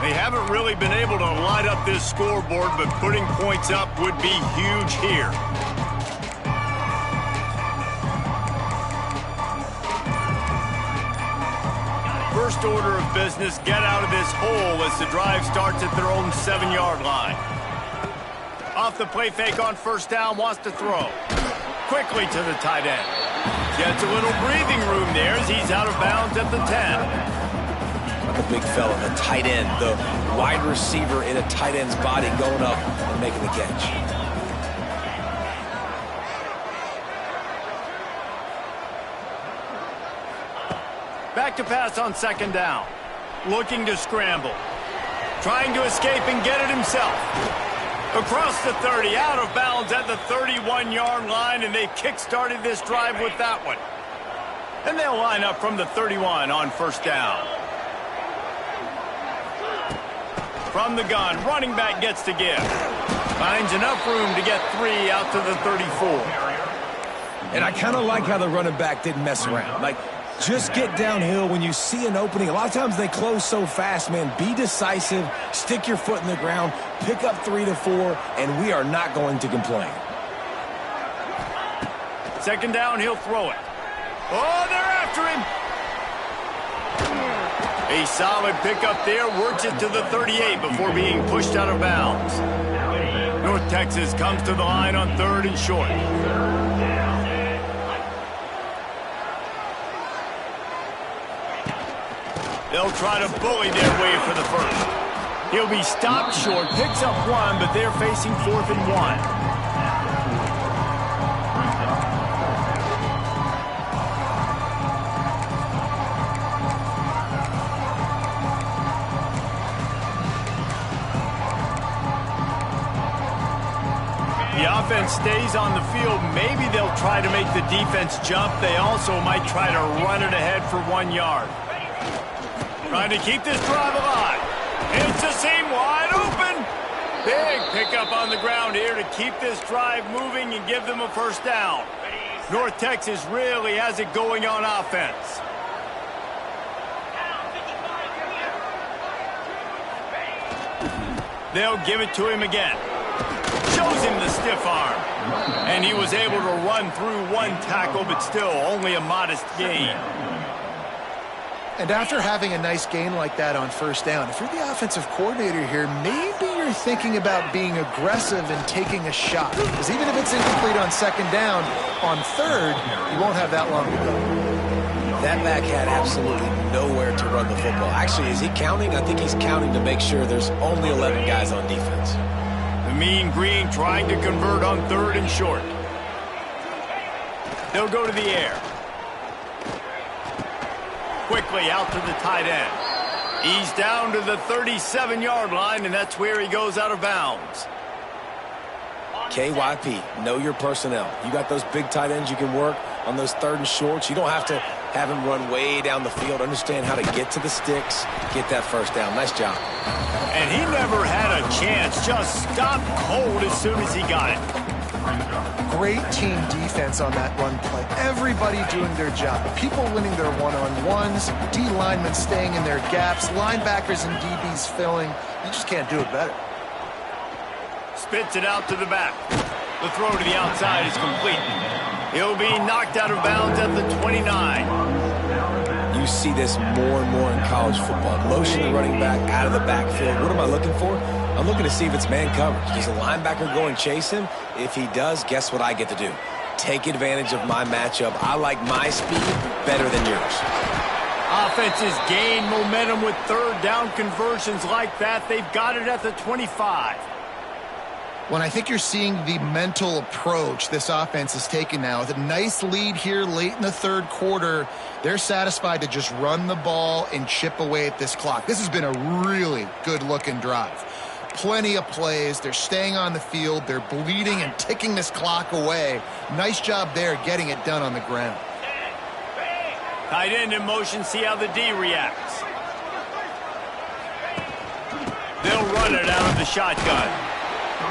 They haven't really been able to light up this scoreboard, but putting points up would be huge here. First order of business, get out of this hole as the drive starts at their own 7-yard line. Off the play fake on first down, wants to throw. Quickly to the tight end. Gets a little breathing room there as he's out of bounds at the 10. Not the big fella, the tight end, the wide receiver in a tight end's body going up and making the catch. Back to pass on second down. Looking to scramble. Trying to escape and get it himself. Across the 30, out of bounds at the 31-yard line, and they kick-started this drive with that one. And they'll line up from the 31 on first down. From the gun, running back gets to give. Finds enough room to get 3 out to the 34. And I kind of like how the running back didn't mess around. Like, just get downhill when you see an opening. A lot of times they close so fast, man. Be decisive, stick your foot in the ground, pick up 3 to 4, and we are not going to complain. Second down, he'll throw it. Oh, they're after him. A solid pickup there, works it to the 38 before being pushed out of bounds. North Texas comes to the line on third and short. They'll try to bully their way for the first. He'll be stopped short, picks up 1, but they're facing 4th and 1. The offense stays on the field. Maybe they'll try to make the defense jump. They also might try to run it ahead for 1 yard. Trying to keep this drive alive. It's the seam wide open. Big pickup on the ground here to keep this drive moving and give them a first down. North Texas really has it going on offense. They'll give it to him again. Shows him the stiff arm. And he was able to run through 1 tackle, but still only a modest gain. And after having a nice gain like that on first down, if you're the offensive coordinator here, maybe you're thinking about being aggressive and taking a shot. Because even if it's incomplete on second down, on third, you won't have that long to go. That back had absolutely nowhere to run the football. Actually, is he counting? I think he's counting to make sure there's only 11 guys on defense. The mean green trying to convert on third and short. They'll go to the air. Quickly out to the tight end. He's down to the 37-yard line, and that's where he goes out of bounds. KYP, know your personnel. You got those big tight ends you can work on those third and shorts. You don't have to have him run way down the field. Understand how to get to the sticks, get that first down. Nice job. And he never had a chance. Just stopped cold as soon as he got it. great team defense on that run play. Everybody doing their job. People winning their one-on-ones, D linemen staying in their gaps, linebackers and DBs filling. You just can't do it better. Spits it out to the back. The throw to the outside is complete. He'll be knocked out of bounds at the 29. You see this more and more in college football. Motion the running back out of the backfield. What am I looking for? I'm looking to see if it's man coverage. Does the linebacker go and chase him? If he does, guess what I get to do? Take advantage of my matchup. I like my speed better than yours. Offenses gain momentum with third down conversions like that. They've got it at the 25. When I think you're seeing the mental approach this offense is taking now, with a nice lead here late in the third quarter, they're satisfied to just run the ball and chip away at this clock. This has been a really good-looking drive. Plenty of plays. They're staying on the field. They're bleeding and ticking this clock away. Nice job there getting it done on the ground. Tight end in motion. See how the D reacts. They'll run it out of the shotgun.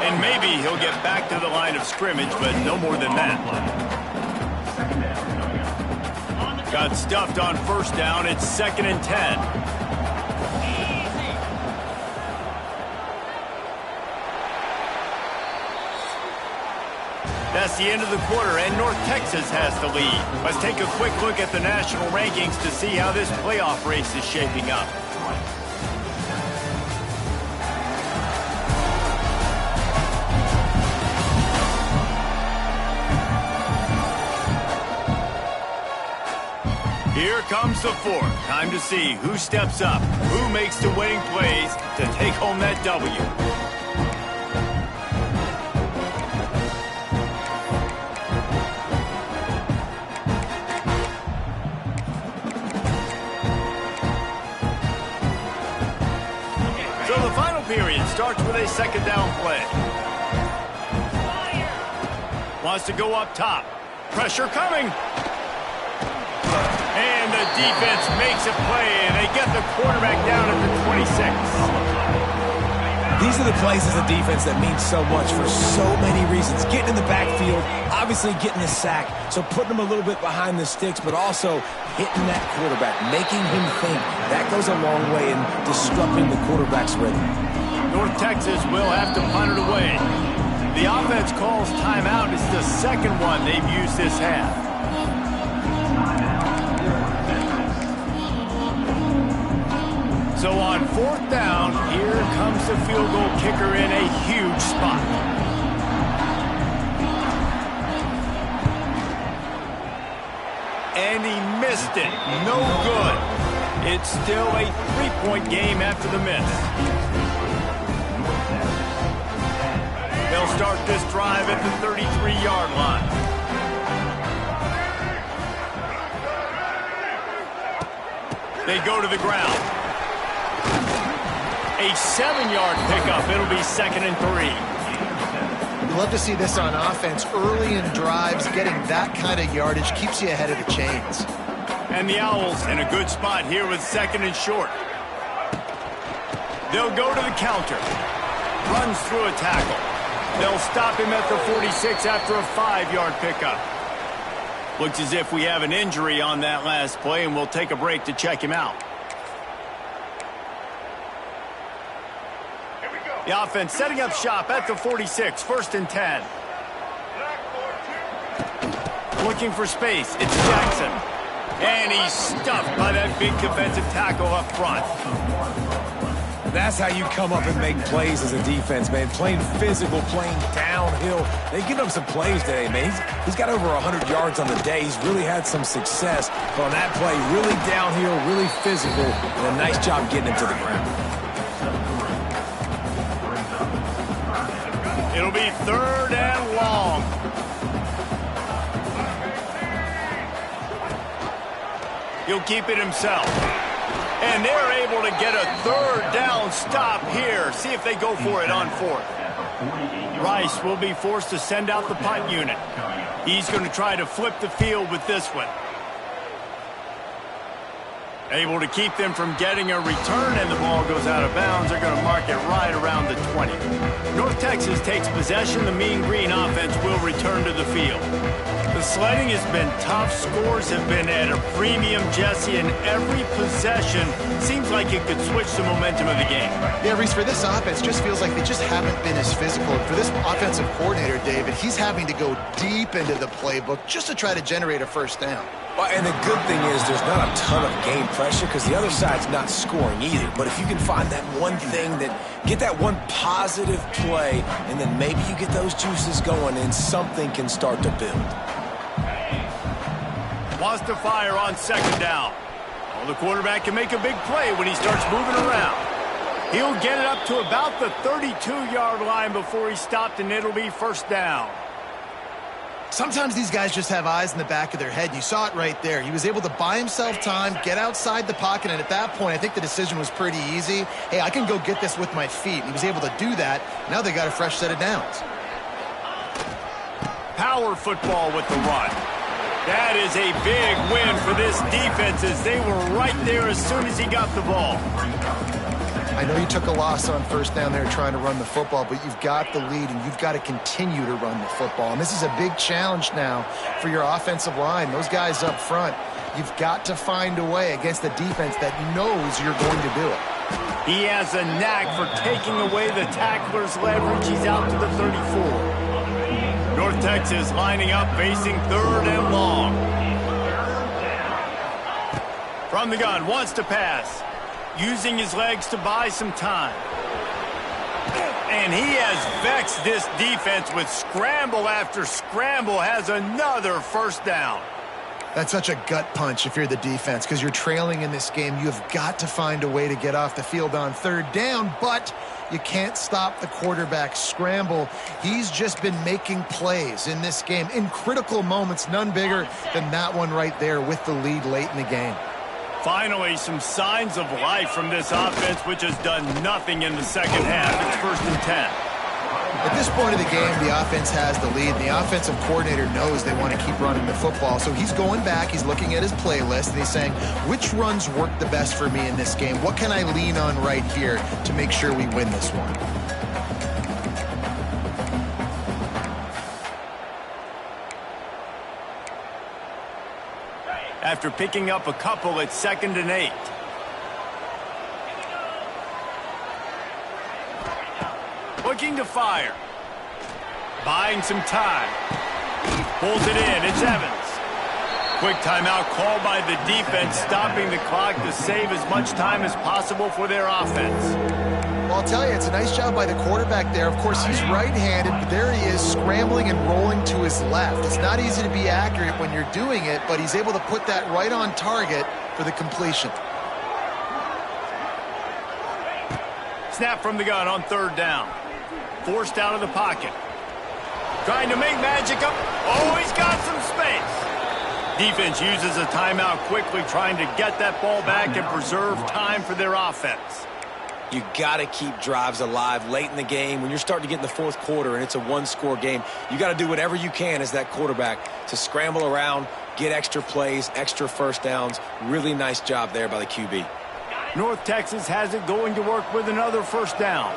And maybe he'll get back to the line of scrimmage, but no more than that. Got stuffed on first down. It's 2nd and 10. That's the end of the quarter, and North Texas has the lead. Let's take a quick look at the national rankings to see how this playoff race is shaping up. Here comes the fourth. Time to see who steps up, who makes the winning plays to take home that W. So the final period starts with a 2nd down play. Wants to go up top. Pressure coming. And the defense makes a play, and they get the quarterback down at the 26. These are the plays as a defense that mean so much for so many reasons. Getting in the backfield, obviously getting the sack, so putting him a little bit behind the sticks, but also hitting that quarterback, making him think. That goes a long way in disrupting the quarterback's rhythm. North Texas will have to punt it away. The offense calls timeout. It's the second one they've used this half. So on 4th down, here comes the field goal kicker in a huge spot. And he missed it. No good. It's still a 3-point game after the miss. They'll start this drive at the 33-yard line. They go to the ground. A 7-yard pickup. It'll be 2nd and 3. You love to see this on offense. Early in drives, getting that kind of yardage keeps you ahead of the chains. And the Owls in a good spot here with 2nd and short. They'll go to the counter. Runs through a tackle. They'll stop him at the 46 after a 5-yard pickup. Looks as if we have an injury on that last play, and we'll take a break to check him out. The offense setting up shop at the 46, 1st and 10. Looking for space, it's Jackson. And he's stuffed by that big defensive tackle up front. That's how you come up and make plays as a defense, man. Playing physical, playing downhill. They give him some plays today, man. He's got over 100 yards on the day. He's really had some success. But on that play, really downhill, really physical, and a nice job getting him to the ground. It'll be 3rd and long. He'll keep it himself. And they're able to get a 3rd down stop here. See if they go for it on 4th. Rice will be forced to send out the punt unit. He's going to try to flip the field with this one. Able to keep them from getting a return, and the ball goes out of bounds. They're going to mark it right around the 20. North Texas takes possession. The Mean Green offense will return to the field. The sledding has been tough. Scores have been at a premium, Jesse, and every possession seems like it could switch the momentum of the game. Yeah, Reese, for this offense, just feels like they just haven't been as physical. And for this offensive coordinator, David, he's having to go deep into the playbook just to try to generate a first down. Well, and the good thing is there's not a ton of game pressure because the other side's not scoring either. But if you can find that one thing get that one positive play, and then maybe you get those juices going and something can start to build. Wants to fire on second down. Well, the quarterback can make a big play when he starts moving around. He'll get it up to about the 32-yard line before he stopped, and it'll be first down. Sometimes these guys just have eyes in the back of their head. You saw it right there. He was able to buy himself time, get outside the pocket, and at that point, I think the decision was pretty easy. Hey, I can go get this with my feet. He was able to do that. Now they got a fresh set of downs. Power football with the run. That is a big win for this defense as they were right there as soon as he got the ball. I know you took a loss on first down there trying to run the football, but you've got the lead, and you've got to continue to run the football. And this is a big challenge now for your offensive line. Those guys up front, you've got to find a way against the defense that knows you're going to do it. He has a knack for taking away the tackler's leverage. He's out to the 34. North Texas lining up, facing third and long. From the gun, wants to pass. Using his legs to buy some time. And he has vexed this defense with scramble after scramble, has another first down. That's such a gut punch if you're the defense, because you're trailing in this game. You've got to find a way to get off the field on third down, but you can't stop the quarterback scramble. He's just been making plays in this game in critical moments, none bigger than that one right there with the lead late in the game. Finally, some signs of life from this offense, which has done nothing in the second half. It's first and 10. At this point of the game, the offense has the lead. The offensive coordinator knows they want to keep running the football. So he's going back, he's looking at his playlist, and he's saying, which runs work the best for me in this game? What can I lean on right here to make sure we win this one? After picking up a couple, it's 2nd and 8. Looking to fire. Buying some time. Pulls it in. It's Evans. Quick timeout called by the defense, stopping the clock to save as much time as possible for their offense. Well, I'll tell you, it's a nice job by the quarterback there. Of course, he's right-handed, but there he is scrambling and rolling to his left. It's not easy to be accurate when you're doing it, but he's able to put that right on target for the completion. Snap from the gun on third down. Forced out of the pocket. Trying to make magic up. Oh, he's got some space. Defense uses a timeout quickly, trying to get that ball back and preserve time for their offense. You got to keep drives alive late in the game. When you're starting to get in the fourth quarter and it's a one-score game, you got to do whatever you can as that quarterback to scramble around, get extra plays, extra first downs. Really nice job there by the QB. North Texas has it going to work with another first down.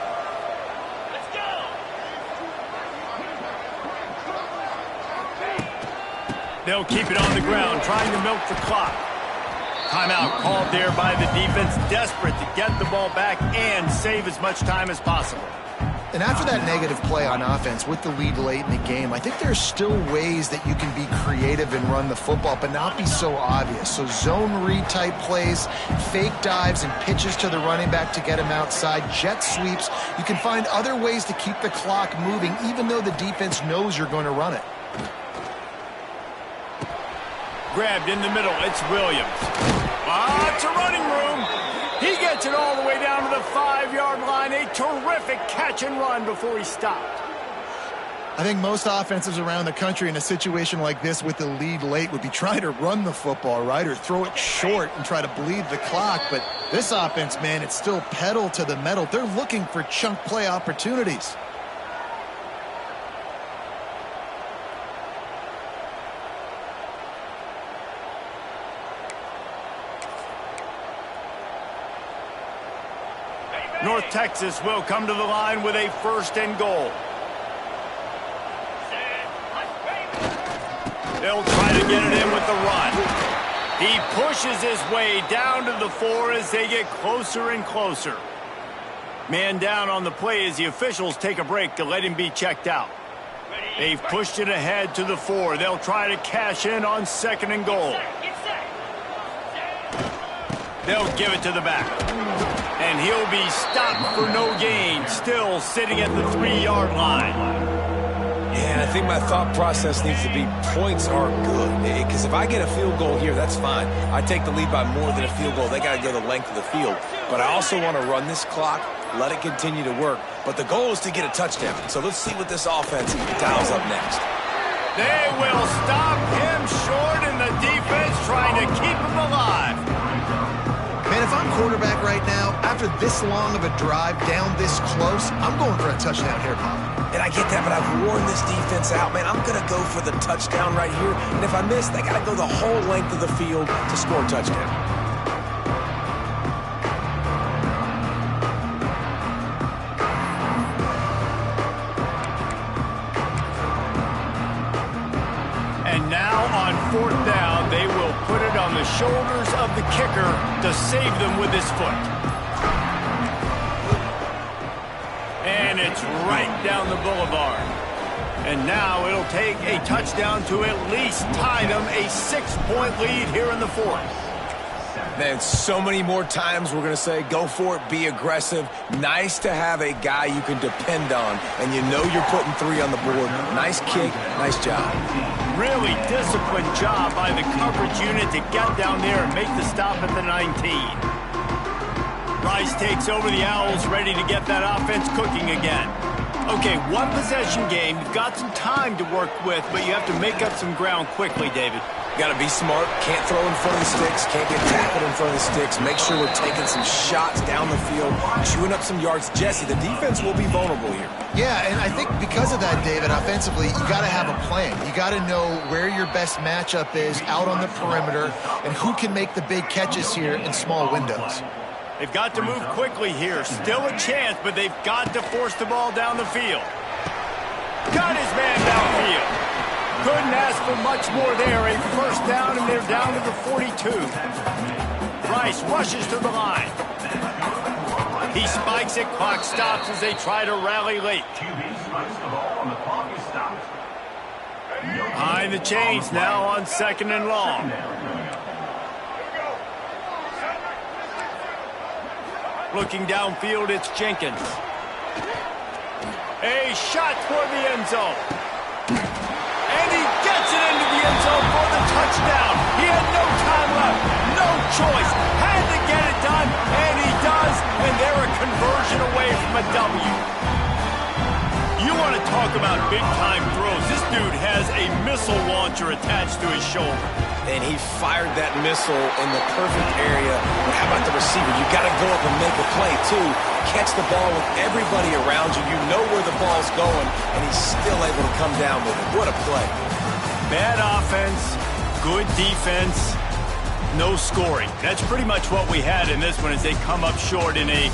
Let's go. They'll keep it on the ground, trying to milk the clock. Timeout called there by the defense, desperate to get the ball back and save as much time as possible. And after that negative play on offense with the lead late in the game, I think there's still ways that you can be creative and run the football, but not be so obvious. So zone read type plays, fake dives, and pitches to the running back to get him outside, jet sweeps. You can find other ways to keep the clock moving, even though the defense knows you're going to run it. Grabbed in the middle, it's Williams. It's a running room. He gets it all the way down to the 5-yard line. A terrific catch and run before he stopped. I think most offenses around the country in a situation like this with the lead late would be trying to run the football, right, or throw it short and try to bleed the clock. But this offense, man, it's still pedal to the metal. They're looking for chunk play opportunities. North Texas will come to the line with a 1st and goal. They'll try to get it in with the run. He pushes his way down to the 4 as they get closer and closer. Man down on the play as the officials take a break to let him be checked out. They've pushed it ahead to the 4. They'll try to cash in on 2nd and goal. They'll give it to the back. And he'll be stopped for no gain, still sitting at the 3-yard line. Yeah, I think my thought process needs to be points are good. Because if I get a field goal here, that's fine. I take the lead by more than a field goal. They got to go the length of the field. But I also want to run this clock, let it continue to work. But the goal is to get a touchdown. So let's see what this offense dials up next. They will stop him short, and the defense trying to keep him alive. Man, if I'm quarterback right now, after this long of a drive down this close, I'm going for a touchdown here, Pop. And I get that, but I've worn this defense out. Man, I'm going to go for the touchdown right here. And if I miss, they got to go the whole length of the field to score a touchdown. And now on 4th down, they will put it on the shoulders of the kicker to save them with his foot. And it's right down the boulevard. And now it'll take a touchdown to at least tie them a 6-point lead here in the 4th. Man, so many more times we're going to say, go for it, be aggressive. Nice to have a guy you can depend on, and you know you're putting 3 on the board. Nice kick, nice job. Really disciplined job by the coverage unit to get down there and make the stop at the 19. Rice takes over the Owls, ready to get that offense cooking again. Okay, 1-possession game. You've got some time to work with, but you have to make up some ground quickly, David. Got to be smart. Can't throw in front of the sticks. Can't get tackled in front of the sticks. Make sure we're taking some shots down the field, chewing up some yards. Jesse, the defense will be vulnerable here. Yeah, and I think because of that, David, offensively, you got to have a plan. You got to know where your best matchup is out on the perimeter and who can make the big catches here in small windows. They've got to move quickly here. Still a chance, but they've got to force the ball down the field. Got his man downfield. Couldn't ask for much more there. A 1st down, and they're down to the 42. Rice rushes to the line. He spikes it. Clock stops as they try to rally late. QB spikes the ball, and the clock is stopped. Behind the chains now on 2nd and long. Looking downfield, it's Jenkins. A shot toward the end zone. And he gets it into the end zone for the touchdown. He had no time left, no choice. Had to get it done, and he does. And they're a conversion away from a W. You want to talk about big-time throws. This dude has a missile launcher attached to his shoulder. And he fired that missile in the perfect area. But how about the receiver? You got to go up and make a play, too. Catch the ball with everybody around you. You know where the ball's going, and he's still able to come down with it. What a play. Bad offense, good defense, no scoring. That's pretty much what we had in this one as they come up short in a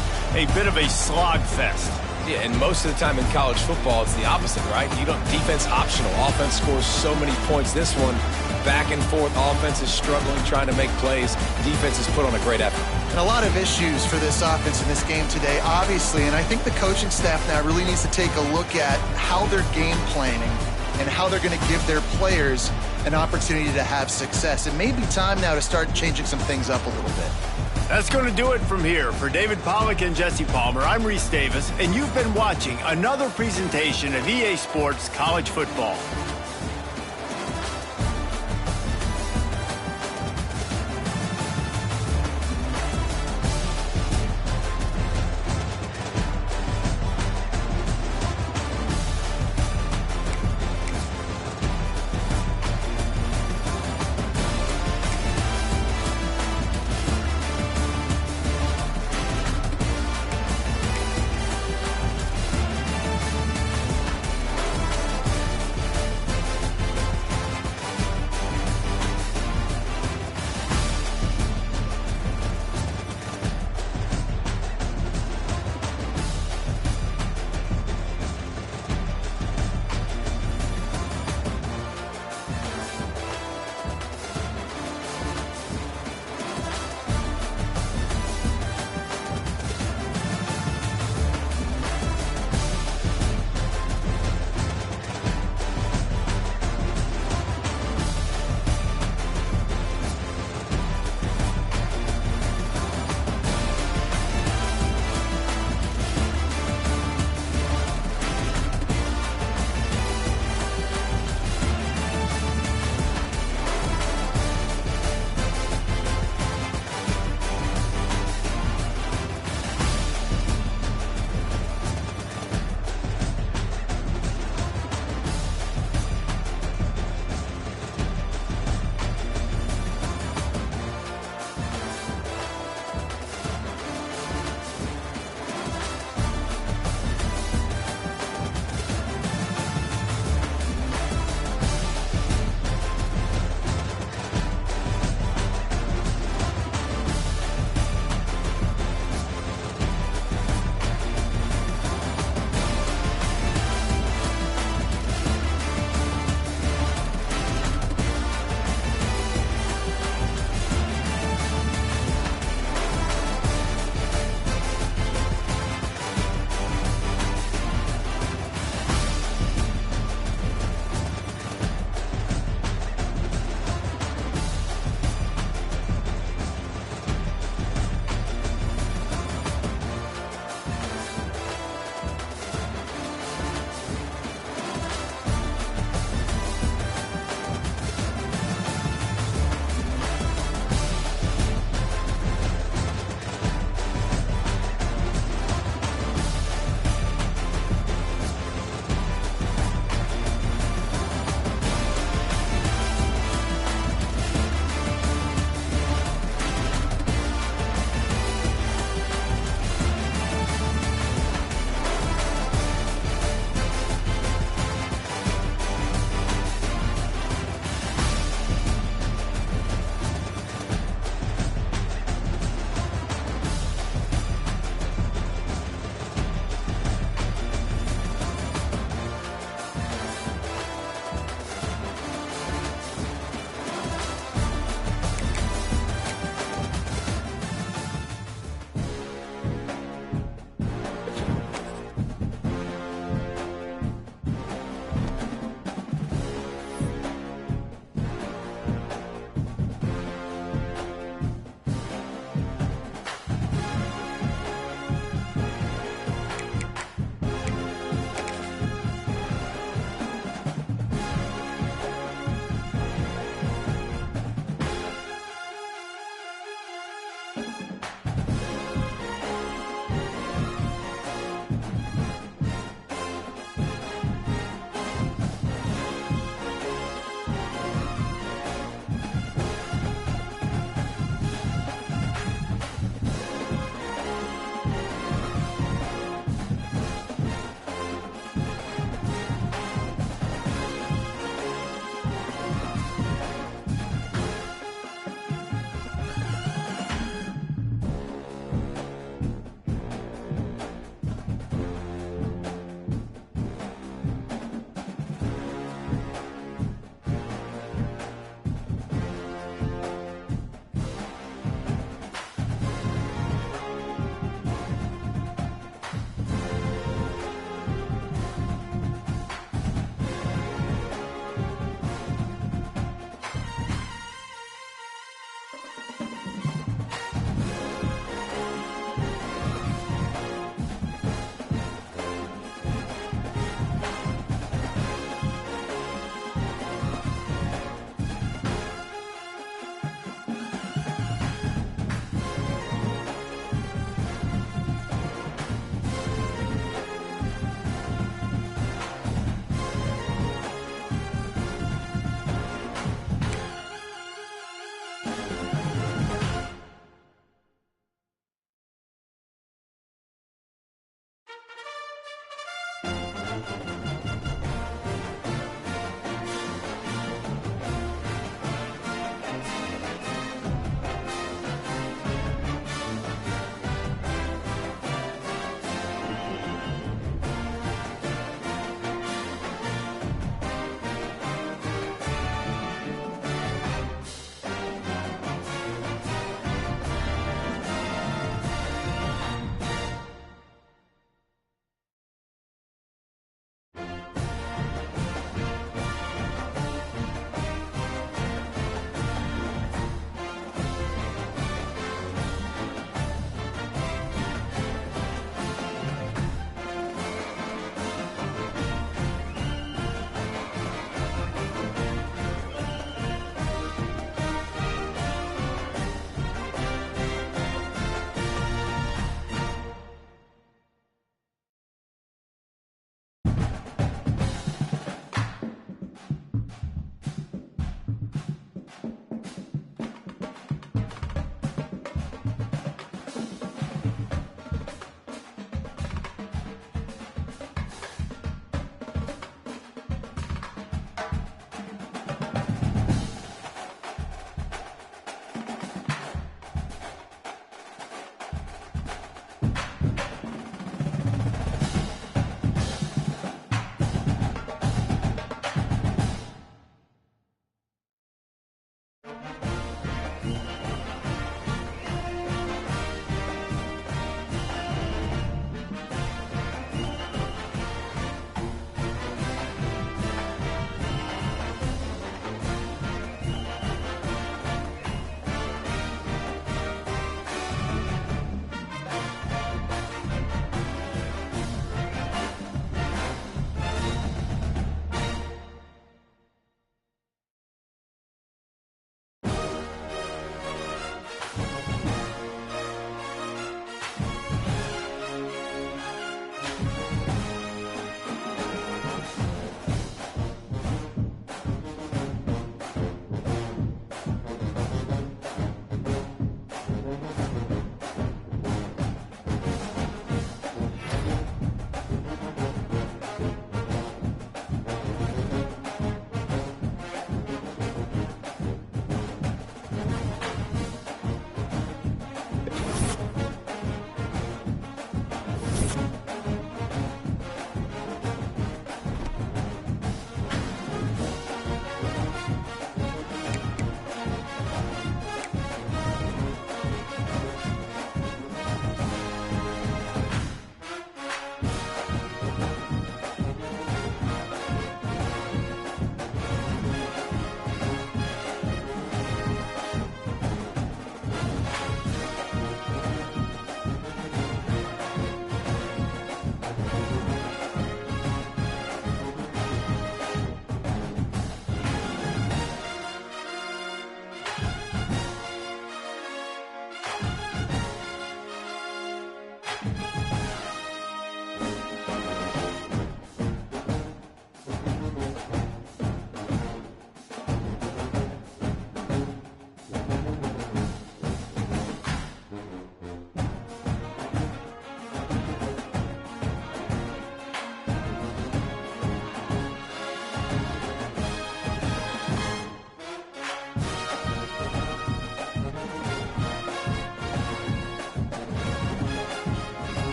bit of a slog fest. Yeah, and most of the time in college football, it's the opposite, right? You don't defense optional. Offense scores so many points. This one, back and forth. Offense is struggling, trying to make plays. Defense has put on a great effort. And a lot of issues for this offense in this game today, obviously. And I think the coaching staff now really needs to take a look at how they're game planning and how they're going to give their players an opportunity to have success. It may be time now to start changing some things up a little bit. That's going to do it from here. For David Pollack and Jesse Palmer, I'm Reese Davis, and you've been watching another presentation of EA Sports College Football.